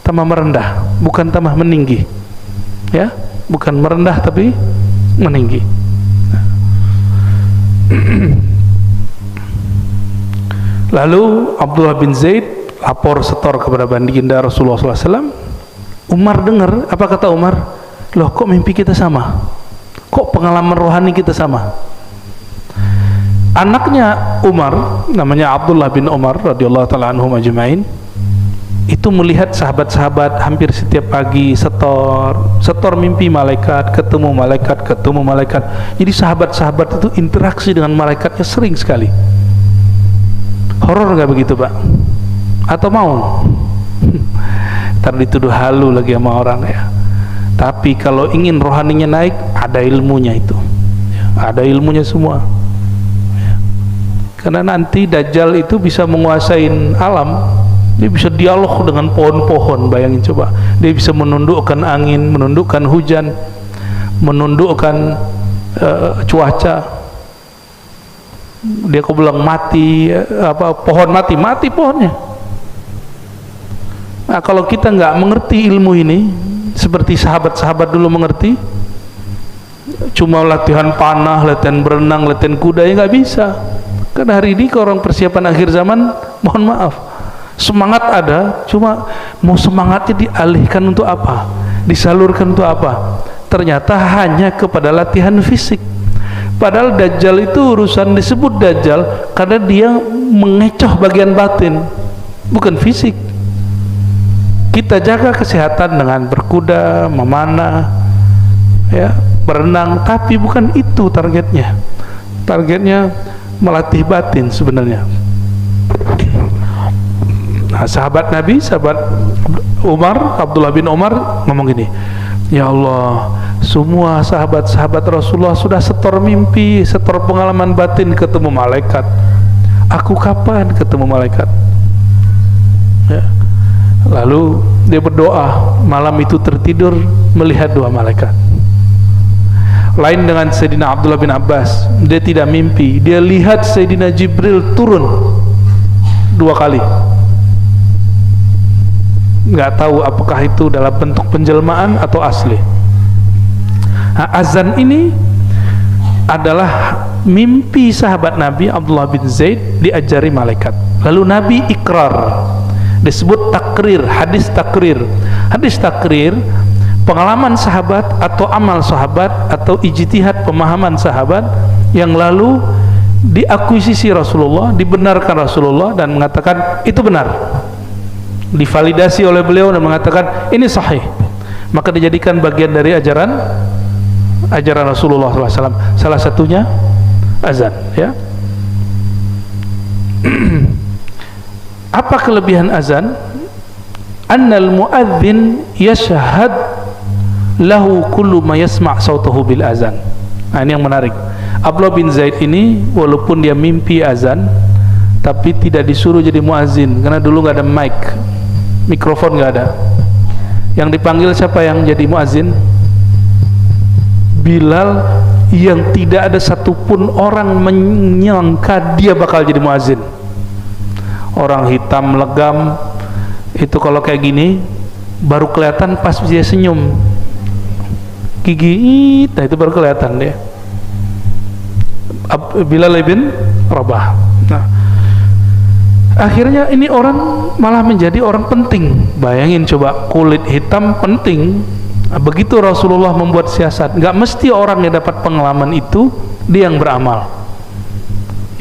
merendah, bukan tambah meninggi. Ya, bukan merendah tapi meninggi. Lalu Abdullah bin Zaid lapor setor kepada baginda Rasulullah SAW. Umar dengar, apa kata Umar? Loh, kok mimpi kita sama? Kok pengalaman rohani kita sama? Anaknya Umar, namanya Abdullah bin Umar radhiyallahu taala anhum ajma'in, itu melihat sahabat-sahabat hampir setiap pagi setor mimpi malaikat, ketemu malaikat. Jadi sahabat-sahabat itu interaksi dengan malaikatnya sering sekali. Horor nggak begitu, Pak? Atau mau? Ntar dituduh halu lagi sama orang ya. Tapi kalau ingin rohaninya naik, ada ilmunya itu ya, ada ilmunya semua ya. Karena nanti Dajjal itu bisa menguasai alam. Dia bisa dialog dengan pohon-pohon, bayangin coba. Dia bisa menundukkan angin, menundukkan hujan, menundukkan cuaca. Dia kok bilang mati, pohon mati pohonnya. Nah, kalau kita nggak mengerti ilmu ini, seperti sahabat-sahabat dulu mengerti, cuma latihan panah, latihan berenang, latihan kuda, ya nggak bisa. Karena hari ini kalau orang persiapan akhir zaman, mohon maaf, semangat ada, cuma mau semangatnya dialihkan untuk apa, disalurkan untuk apa? Ternyata hanya kepada latihan fisik. Padahal Dajjal itu urusan disebut Dajjal karena dia mengecoh bagian batin, bukan fisik. Kita jaga kesehatan dengan berkuda, memanah, ya, berenang, tapi bukan itu targetnya. Targetnya melatih batin sebenarnya. Nah, sahabat Nabi, sahabat Umar, Abdullah bin Umar ngomong gini, ya Allah, semua sahabat-sahabat Rasulullah sudah setor mimpi, setor pengalaman batin ketemu malaikat. Aku kapan ketemu malaikat? Ya. Lalu dia berdoa, malam itu tertidur melihat dua malaikat. Lain dengan Sayyidina Abdullah bin Abbas, dia tidak mimpi, dia lihat Sayyidina Jibril turun 2 kali. Nggak tahu apakah itu dalam bentuk penjelmaan atau asli. Nah, azan ini adalah mimpi sahabat Nabi Abdullah bin Zaid diajari malaikat. Lalu Nabi ikrar, disebut takrir, hadis takrir. Hadis takrir, pengalaman sahabat atau amal sahabat atau ijtihad pemahaman sahabat yang lalu diakuisisi Rasulullah, dibenarkan Rasulullah dan mengatakan itu benar, divalidasi oleh beliau dan mengatakan ini sahih, maka dijadikan bagian dari ajaran Rasulullah SAW. Salah satunya azan, ya. Apa kelebihan azan? Annal muadzin yashhad lahu kullu ma yasma' sautahu bil azan. Nah, ini yang menarik. Abdullah bin Zaid ini walaupun dia mimpi azan, tapi tidak disuruh jadi muadzin karena dulu nggak ada mikrofon nggak ada. Yang dipanggil siapa yang jadi muadzin? Bilal, yang tidak ada satupun orang menyangka dia bakal jadi muadzin. Orang hitam legam itu kalau kayak gini baru kelihatan pas dia senyum, gigi, nah itu baru kelihatan dia. Bilal bin Rabah. Nah, akhirnya ini orang malah menjadi orang penting. Bayangin coba, kulit hitam penting. Begitu Rasulullah membuat siasat, nggak mesti orang yang dapat pengalaman itu dia yang beramal.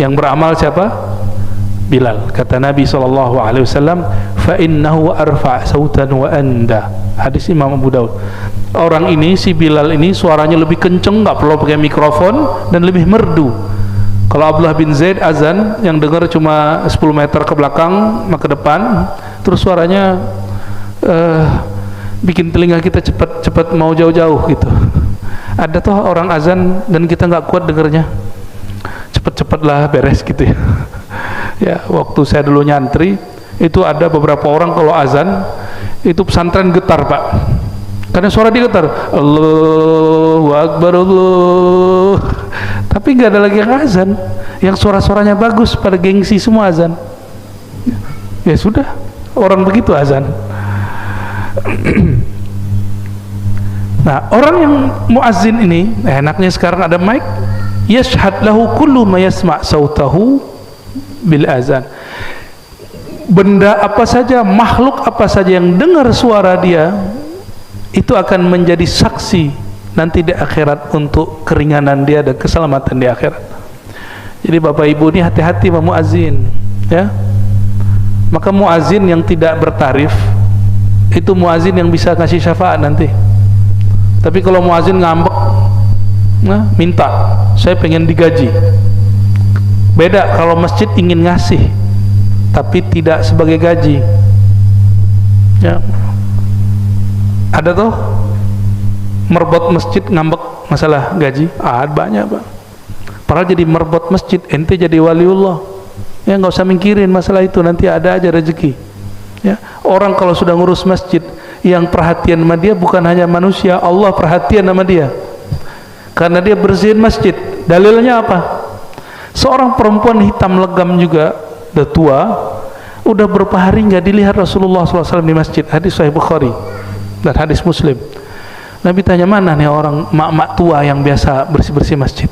Yang beramal siapa? Bilal. Kata Nabi SAW, fa innahu arfa' sautan wa anda. Hadis Imam Abu Daud. Orang ini, si Bilal ini suaranya lebih kenceng, nggak perlu pakai mikrofon, dan lebih merdu. Kalau Abdullah bin Zaid azan yang dengar cuma 10 meter ke belakang, ke depan, terus suaranya bikin telinga kita cepat mau jauh-jauh gitu. Ada tuh orang azan dan kita nggak kuat dengernya, cepet-cepetlah beres gitu ya. Ya, waktu saya dulu nyantri, Itu ada beberapa orang kalau azan itu pesantren getar Pak, karena suara dia getar, Allahu Akbar Allah, tapi nggak ada lagi yang azan, yang suara-suaranya bagus, pada gengsi semua azan. Ya sudah, orang begitu azan. Nah, orang yang muazzin ini enaknya sekarang ada mic, yashhad lahu kullu ma yasma' sautahu bil azan. Benda apa saja, makhluk apa saja yang dengar suara dia itu akan menjadi saksi nanti di akhirat untuk keringanan dia dan keselamatan di akhirat. Jadi Bapak Ibu ini hati-hati sama muazzin, ya. Maka muazzin yang tidak bertarif itu muazzin yang bisa kasih syafaat nanti. Tapi kalau muazzin ngambek, nah, minta, saya pengen digaji. Beda kalau masjid ingin ngasih tapi tidak sebagai gaji, ya. Ada tuh merbot masjid ngambek masalah gaji, banyak Pak. Padahal jadi merbot masjid, ente jadi waliullah, ya nggak usah mikirin masalah itu, nanti ada aja rezeki, ya. Orang kalau sudah ngurus masjid, yang perhatian sama dia bukan hanya manusia, Allah perhatian sama dia, karena dia bersihin masjid. Dalilnya apa? Seorang perempuan hitam legam juga, udah tua, udah berapa hari nggak dilihat Rasulullah SAW di masjid. Hadis Sahih Bukhari dan hadis Muslim. Nabi tanya, mana nih orang mak-mak tua yang biasa bersih-bersih masjid?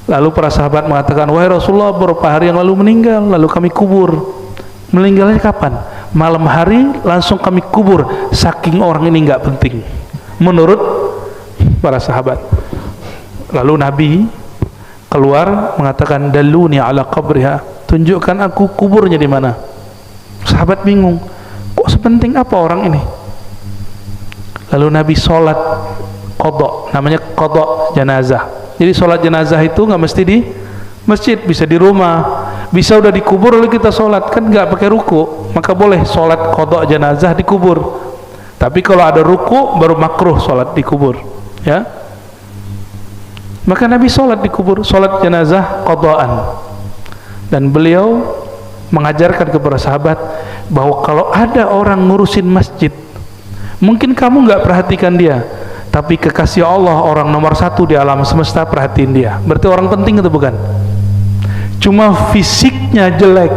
Lalu para sahabat mengatakan, wahai Rasulullah, beberapa hari yang lalu meninggal, lalu kami kubur. Meninggalnya kapan? Malam hari langsung kami kubur, saking orang ini nggak penting menurut para sahabat. Lalu Nabi keluar mengatakan, daluni ala qabriha, tunjukkan aku kuburnya di mana. Sahabat bingung, kok sepenting apa orang ini? Lalu Nabi sholat qadha, namanya qadha jenazah. Jadi sholat jenazah itu nggak mesti di masjid, bisa di rumah, bisa udah dikubur lalu kita sholat, kan nggak pakai ruku, maka boleh sholat qadha jenazah di kubur. Tapi kalau ada ruku baru makruh sholat di kubur, ya. Maka Nabi sholat di kubur, sholat jenazah qadhaan. Dan beliau mengajarkan kepada sahabat bahwa kalau ada orang ngurusin masjid, mungkin kamu nggak perhatikan dia, tapi kekasih Allah, orang nomor satu di alam semesta, perhatiin dia. Berarti orang penting itu bukan? Cuma fisiknya jelek,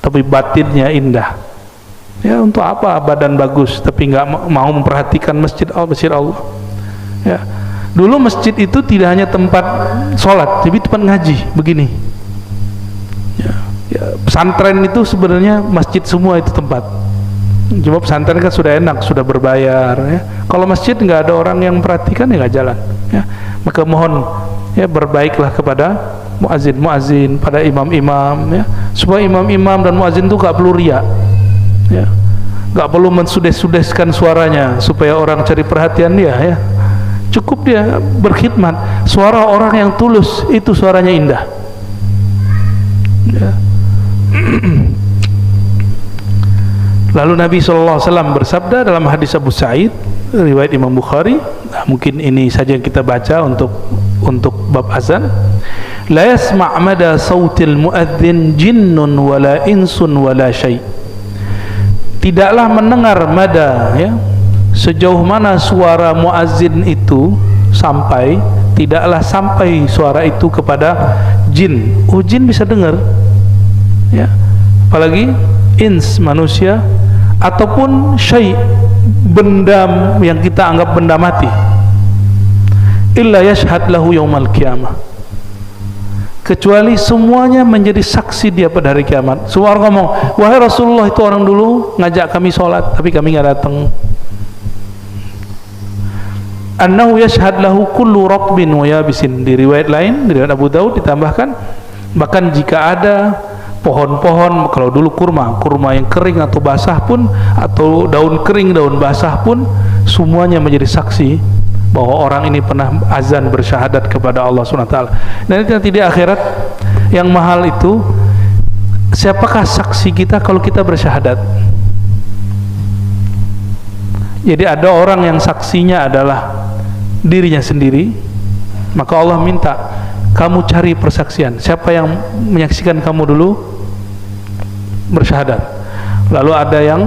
tapi batinnya indah. Ya, untuk apa badan bagus tapi nggak mau memperhatikan masjid Allah? Ya. Dulu masjid itu tidak hanya tempat sholat, tapi tempat ngaji begini. Ya, pesantren itu sebenarnya masjid semua itu tempat. Cuma pesantren kan sudah enak, sudah berbayar, ya. Kalau masjid nggak ada orang yang perhatikan, ya nggak jalan, ya. Maka mohon, ya, berbaiklah kepada muazin, pada imam-imam, ya, supaya imam-imam dan muazin itu nggak perlu riya, ya, nggak perlu mensudes-sudeskan suaranya supaya orang cari perhatian dia, ya. Cukup dia berkhidmat, suara orang yang tulus itu suaranya indah, ya. Lalu Nabi SAW bersabda dalam hadis Abu Sa'id riwayat Imam Bukhari, nah, mungkin ini saja yang kita baca untuk bab azan. La yasma' mada sautil muadzin jinnun wala insun wala syai'. Tidaklah mendengar mada, ya, sejauh mana suara muazzin itu sampai, tidaklah sampai suara itu kepada jin. Oh, jin bisa dengar, ya, apalagi ins, manusia, ataupun syai', benda yang kita anggap benda mati. Illa yashhad lahu yaumal qiyamah, kecuali semuanya menjadi saksi dia pada hari kiamat. Semua orang ngomong, wahai Rasulullah, itu orang dulu ngajak kami sholat tapi kami nggak datang. Annahu yashhad lahu kullu ratbin wa yabisin. Di riwayat lain, di riwayat Abu Daud ditambahkan, bahkan jika ada pohon-pohon, kalau dulu kurma yang kering atau basah pun, atau daun kering, daun basah pun, semuanya menjadi saksi bahwa orang ini pernah azan bersyahadat kepada Allah SWT. Dan itu nanti di akhirat yang mahal itu, siapakah saksi kita kalau kita bersyahadat? Jadi ada orang yang saksinya adalah dirinya sendiri, maka Allah minta kamu cari persaksian, siapa yang menyaksikan kamu dulu? bersyahadat. Lalu ada yang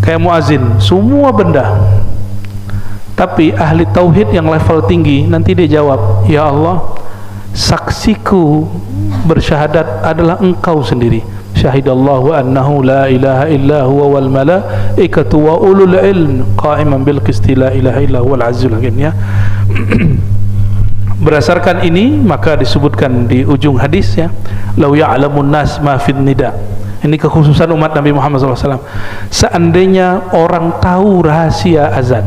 kayak muazin, semua benda. Tapi ahli tauhid yang level tinggi nanti dia jawab, ya Allah, saksiku bersyahadat adalah Engkau sendiri. Syahidallahu annahu la ilaha illa huwa wal malaikatu wa ulul ilm qa'iman bil qisti la ilaha illa huwal azizul hakim, ya. Berdasarkan ini maka disebutkan di ujung hadis, ya, lau ya'lamun nas ma fid nida. Ini kekhususan umat Nabi Muhammad SAW. Seandainya orang tahu rahasia azan,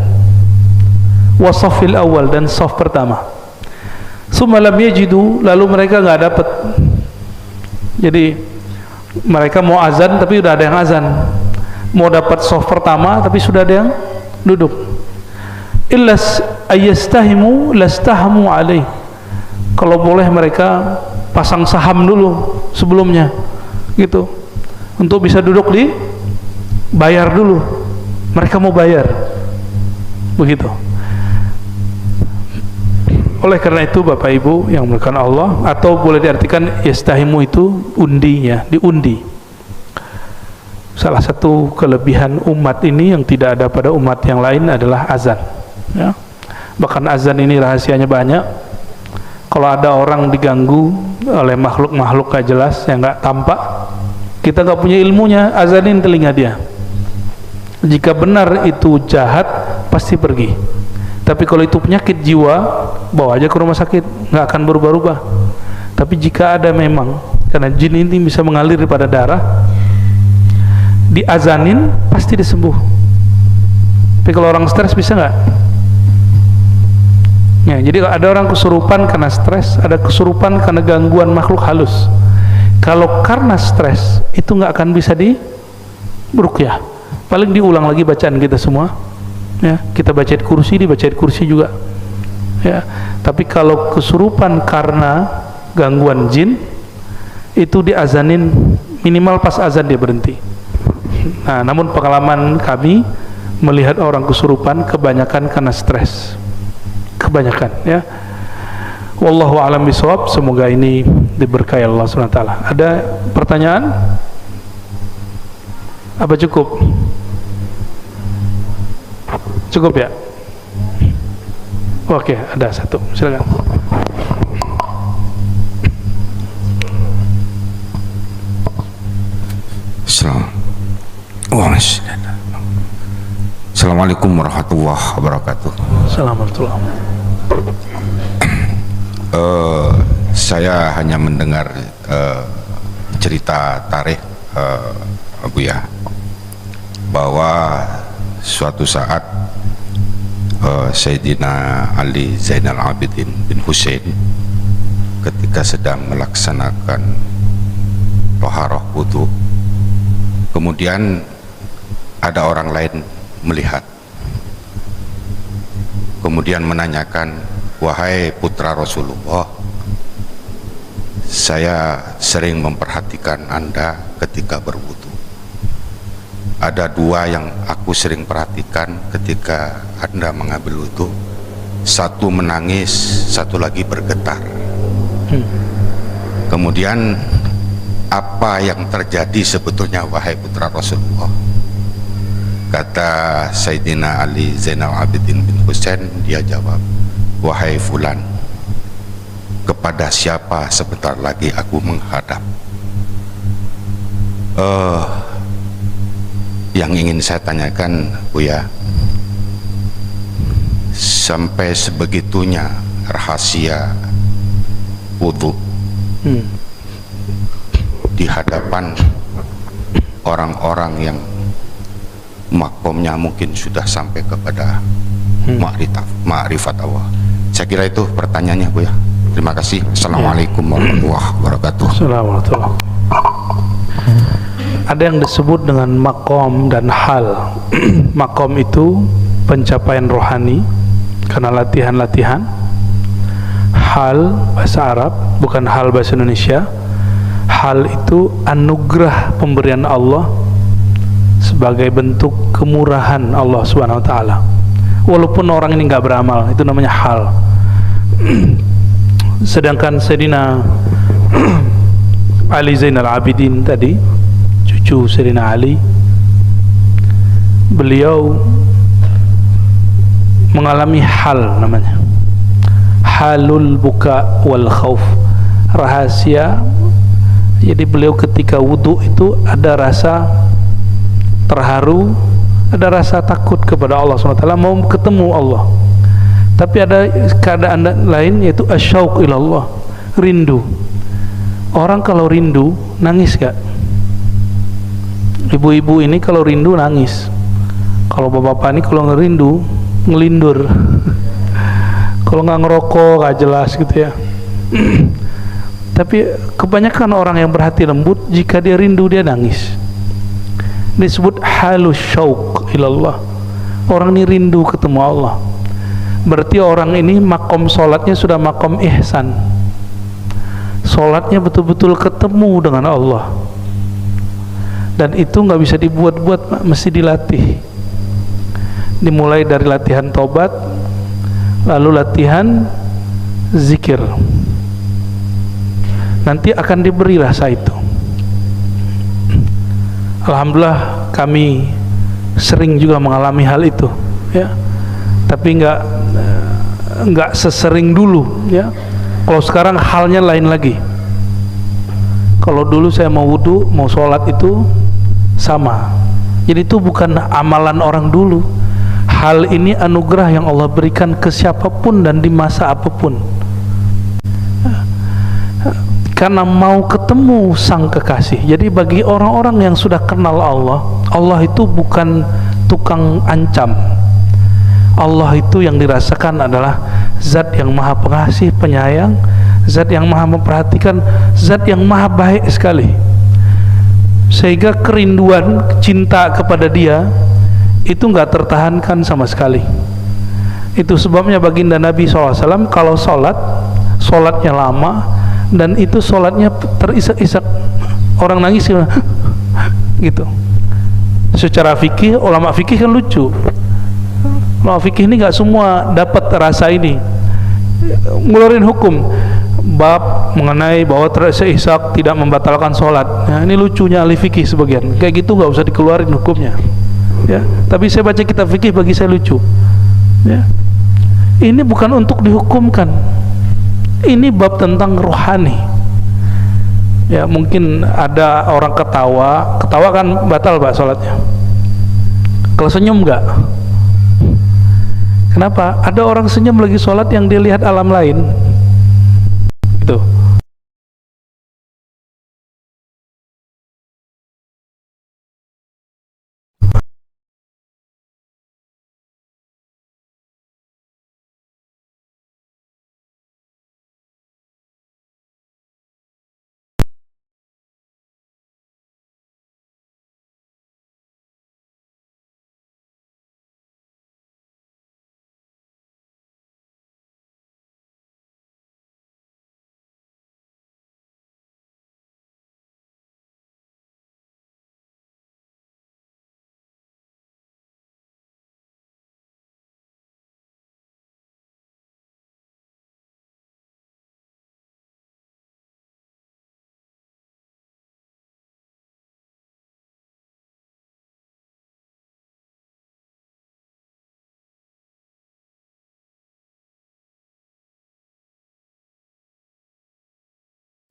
wasafil awal, dan saf pertama, summa lam yajidu, lalu mereka nggak dapat. Jadi mereka mau azan tapi udah ada yang azan, mau dapat saf pertama tapi sudah ada yang duduk. Illas ayastahimu lastahamu alaih, kalau boleh mereka pasang saham dulu sebelumnya gitu, untuk bisa duduk di bayar dulu, mereka mau bayar begitu. Oleh karena itu Bapak Ibu yang dimuliakan Allah, atau boleh diartikan yastahimu itu undi, ya, diundi. Salah satu kelebihan umat ini yang tidak ada pada umat yang lain adalah azan, ya. Bahkan azan ini rahasianya banyak. Kalau ada orang diganggu oleh makhluk-makhluk gak jelas yang gak tampak, kita gak punya ilmunya, azanin telinga dia. Jika benar itu jahat, pasti pergi. Tapi kalau itu penyakit jiwa, bawa aja ke rumah sakit, nggak akan berubah-ubah. Tapi jika ada memang, karena jin ini bisa mengalir pada darah, diazanin pasti disembuh. Tapi kalau orang stres bisa nggak? Ya, jadi ada orang kesurupan karena stres, ada kesurupan karena gangguan makhluk halus. Kalau karena stres, itu nggak akan bisa diruqyah. Paling diulang lagi bacaan kita semua. Ya, kita bacain kursi, dibacain kursi juga, ya. Tapi kalau kesurupan karena gangguan jin, itu diazanin, minimal pas azan dia berhenti. Nah, namun pengalaman kami melihat orang kesurupan kebanyakan karena stres, kebanyakan, ya. Wallahu a'lam bishawab. Semoga ini diberkahi Allah SWT. Ada pertanyaan? Apa cukup? Cukup, ya? Oke, ada satu, silakan. Assalamualaikum warahmatullahi wabarakatuh. Assalamualaikum. Saya hanya mendengar cerita tarikh Buya, bahwa suatu saat Sayyidina Ali Zainal Abidin bin Husain ketika sedang melaksanakan toharoh wudu, kemudian ada orang lain melihat, kemudian menanyakan, wahai putra Rasulullah, saya sering memperhatikan Anda ketika berwudu. Ada dua yang aku sering perhatikan ketika Anda mengambil wudu, satu menangis, satu lagi bergetar. Kemudian apa yang terjadi sebetulnya wahai putra Rasulullah? Kata Sayyidina Ali Zainal Abidin bin Husain, dia jawab, wahai fulan, kepada siapa sebentar lagi aku menghadap? Yang ingin saya tanyakan, Buya, sampai sebegitunya rahasia wudu di hadapan orang-orang yang makomnya mungkin sudah sampai kepada ma'rifat Allah. Saya kira itu pertanyaannya, Buya. Terima kasih. Assalamualaikum warahmatullahi wabarakatuh. Assalamualaikum. Ada yang disebut dengan makom dan hal. Makom itu pencapaian rohani karena latihan-latihan. Hal bahasa Arab, bukan hal bahasa Indonesia. Hal itu anugerah pemberian Allah sebagai bentuk kemurahan Allah Subhanahu wa taala. Walaupun orang ini nggak beramal, itu namanya hal. Sedangkan Sayyidina Ali Zainal Abidin tadi cucu Sayyidina Ali. Beliau mengalami hal namanya halul buka wal khauf, rahasia. Jadi beliau ketika wudu itu ada rasa terharu, ada rasa takut kepada Allah SWT, mau ketemu Allah. Tapi ada keadaan lain, yaitu asyauq ilallah, rindu. Orang kalau rindu nangis gak? Ibu-ibu ini kalau rindu nangis. Kalau bapak-bapak ini kalau ngerindu ngelindur. Kalau nggak ngerokok nggak jelas gitu ya. Tapi kebanyakan orang yang berhati lembut, jika dia rindu dia nangis. Disebut halus syauq ilallah. Orang ini rindu ketemu Allah. Berarti orang ini makom sholatnya sudah makom ihsan. Sholatnya betul-betul ketemu dengan Allah. Dan itu nggak bisa dibuat-buat, mesti dilatih. Dimulai dari latihan tobat, lalu latihan zikir. Nanti akan diberi rasa itu. Alhamdulillah kami sering juga mengalami hal itu, ya. Tapi nggak sesering dulu, ya. Kalau sekarang halnya lain lagi. Kalau dulu saya mau wudu, mau sholat itu sama. Jadi itu bukan amalan orang dulu. Hal ini anugerah yang Allah berikan ke siapapun dan di masa apapun. Karena mau ketemu sang kekasih. Jadi bagi orang-orang yang sudah kenal Allah, Allah itu bukan tukang ancam. Allah itu yang dirasakan adalah zat yang maha pengasih, penyayang, zat yang maha memperhatikan, zat yang maha baik sekali. Sehingga kerinduan, cinta kepada dia itu nggak tertahankan sama sekali. Itu sebabnya baginda Nabi SAW kalau sholatnya lama, dan itu sholatnya terisak-isak, orang nangis gitu. Secara fikih, ulama fikih kan lucu. Ulama fikih ini nggak semua dapat rasa ini. Ngeluarin hukum bab mengenai bahwa terisak-isak tidak membatalkan sholat. Nah, ini lucunya ahli fikih sebagian. Kayak gitu nggak usah dikeluarin hukumnya. Ya, tapi saya baca kitab fikih, bagi saya lucu. Ya, ini bukan untuk dihukumkan. Ini bab tentang rohani. Ya, mungkin ada orang ketawa kan batal Pak sholatnya. Kalau senyum enggak? Kenapa? Ada orang senyum lagi sholat yang dia lihat alam lain. Itu.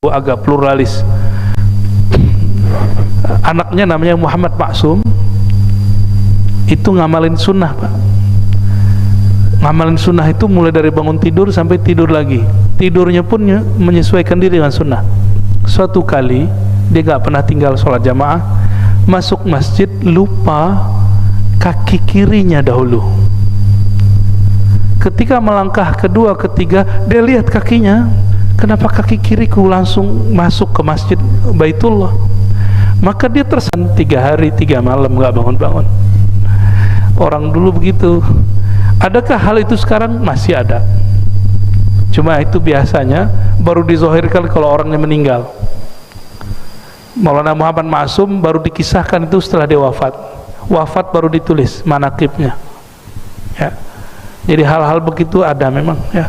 Agak pluralis. Anaknya namanya Muhammad Maksum, itu ngamalin sunnah Pak. Ngamalin sunnah itu mulai dari bangun tidur sampai tidur lagi. Tidurnya pun menyesuaikan diri dengan sunnah. Suatu kali dia gak pernah tinggal sholat jamaah, masuk masjid lupa kaki kirinya dahulu. Ketika melangkah kedua ketiga, dia lihat kakinya, kenapa kaki kiriku langsung masuk ke masjid Baitullah? Maka dia tersan 3 hari 3 malam gak bangun-bangun. Orang dulu begitu. Adakah hal itu sekarang? Masih ada. Cuma itu biasanya baru dizohirkan kalau orangnya meninggal. Maulana Muhammad Maksum baru dikisahkan itu setelah dia wafat. Wafat baru ditulis manaqibnya. Ya. Jadi hal-hal begitu ada memang, ya.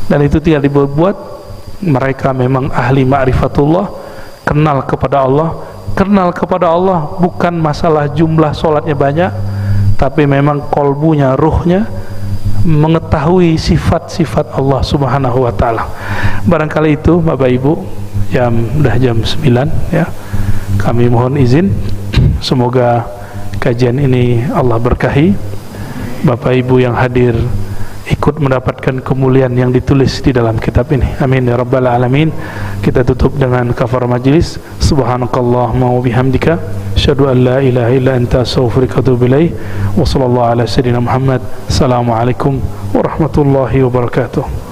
Dan itu tidak dibuat-buat. Mereka memang ahli ma'rifatullah, kenal kepada Allah, kenal kepada Allah bukan masalah jumlah sholatnya banyak, tapi memang kolbunya, ruhnya mengetahui sifat-sifat Allah Subhanahu wa ta'ala. Barangkali itu Bapak Ibu, udah jam 9 ya. Kami mohon izin, semoga kajian ini Allah berkahi. Bapak Ibu yang hadir ikut mendapatkan kemuliaan yang ditulis di dalam kitab ini. Amin ya rabbal alamin. Kita tutup dengan kafar majlis. Subhanakallahumma wa bihamdika asyhadu an la ilaha illa anta astaghfiruka wa atubu ilaik. Wa sallallahu ala sayyidina Muhammad. Assalamualaikum warahmatullahi wabarakatuh.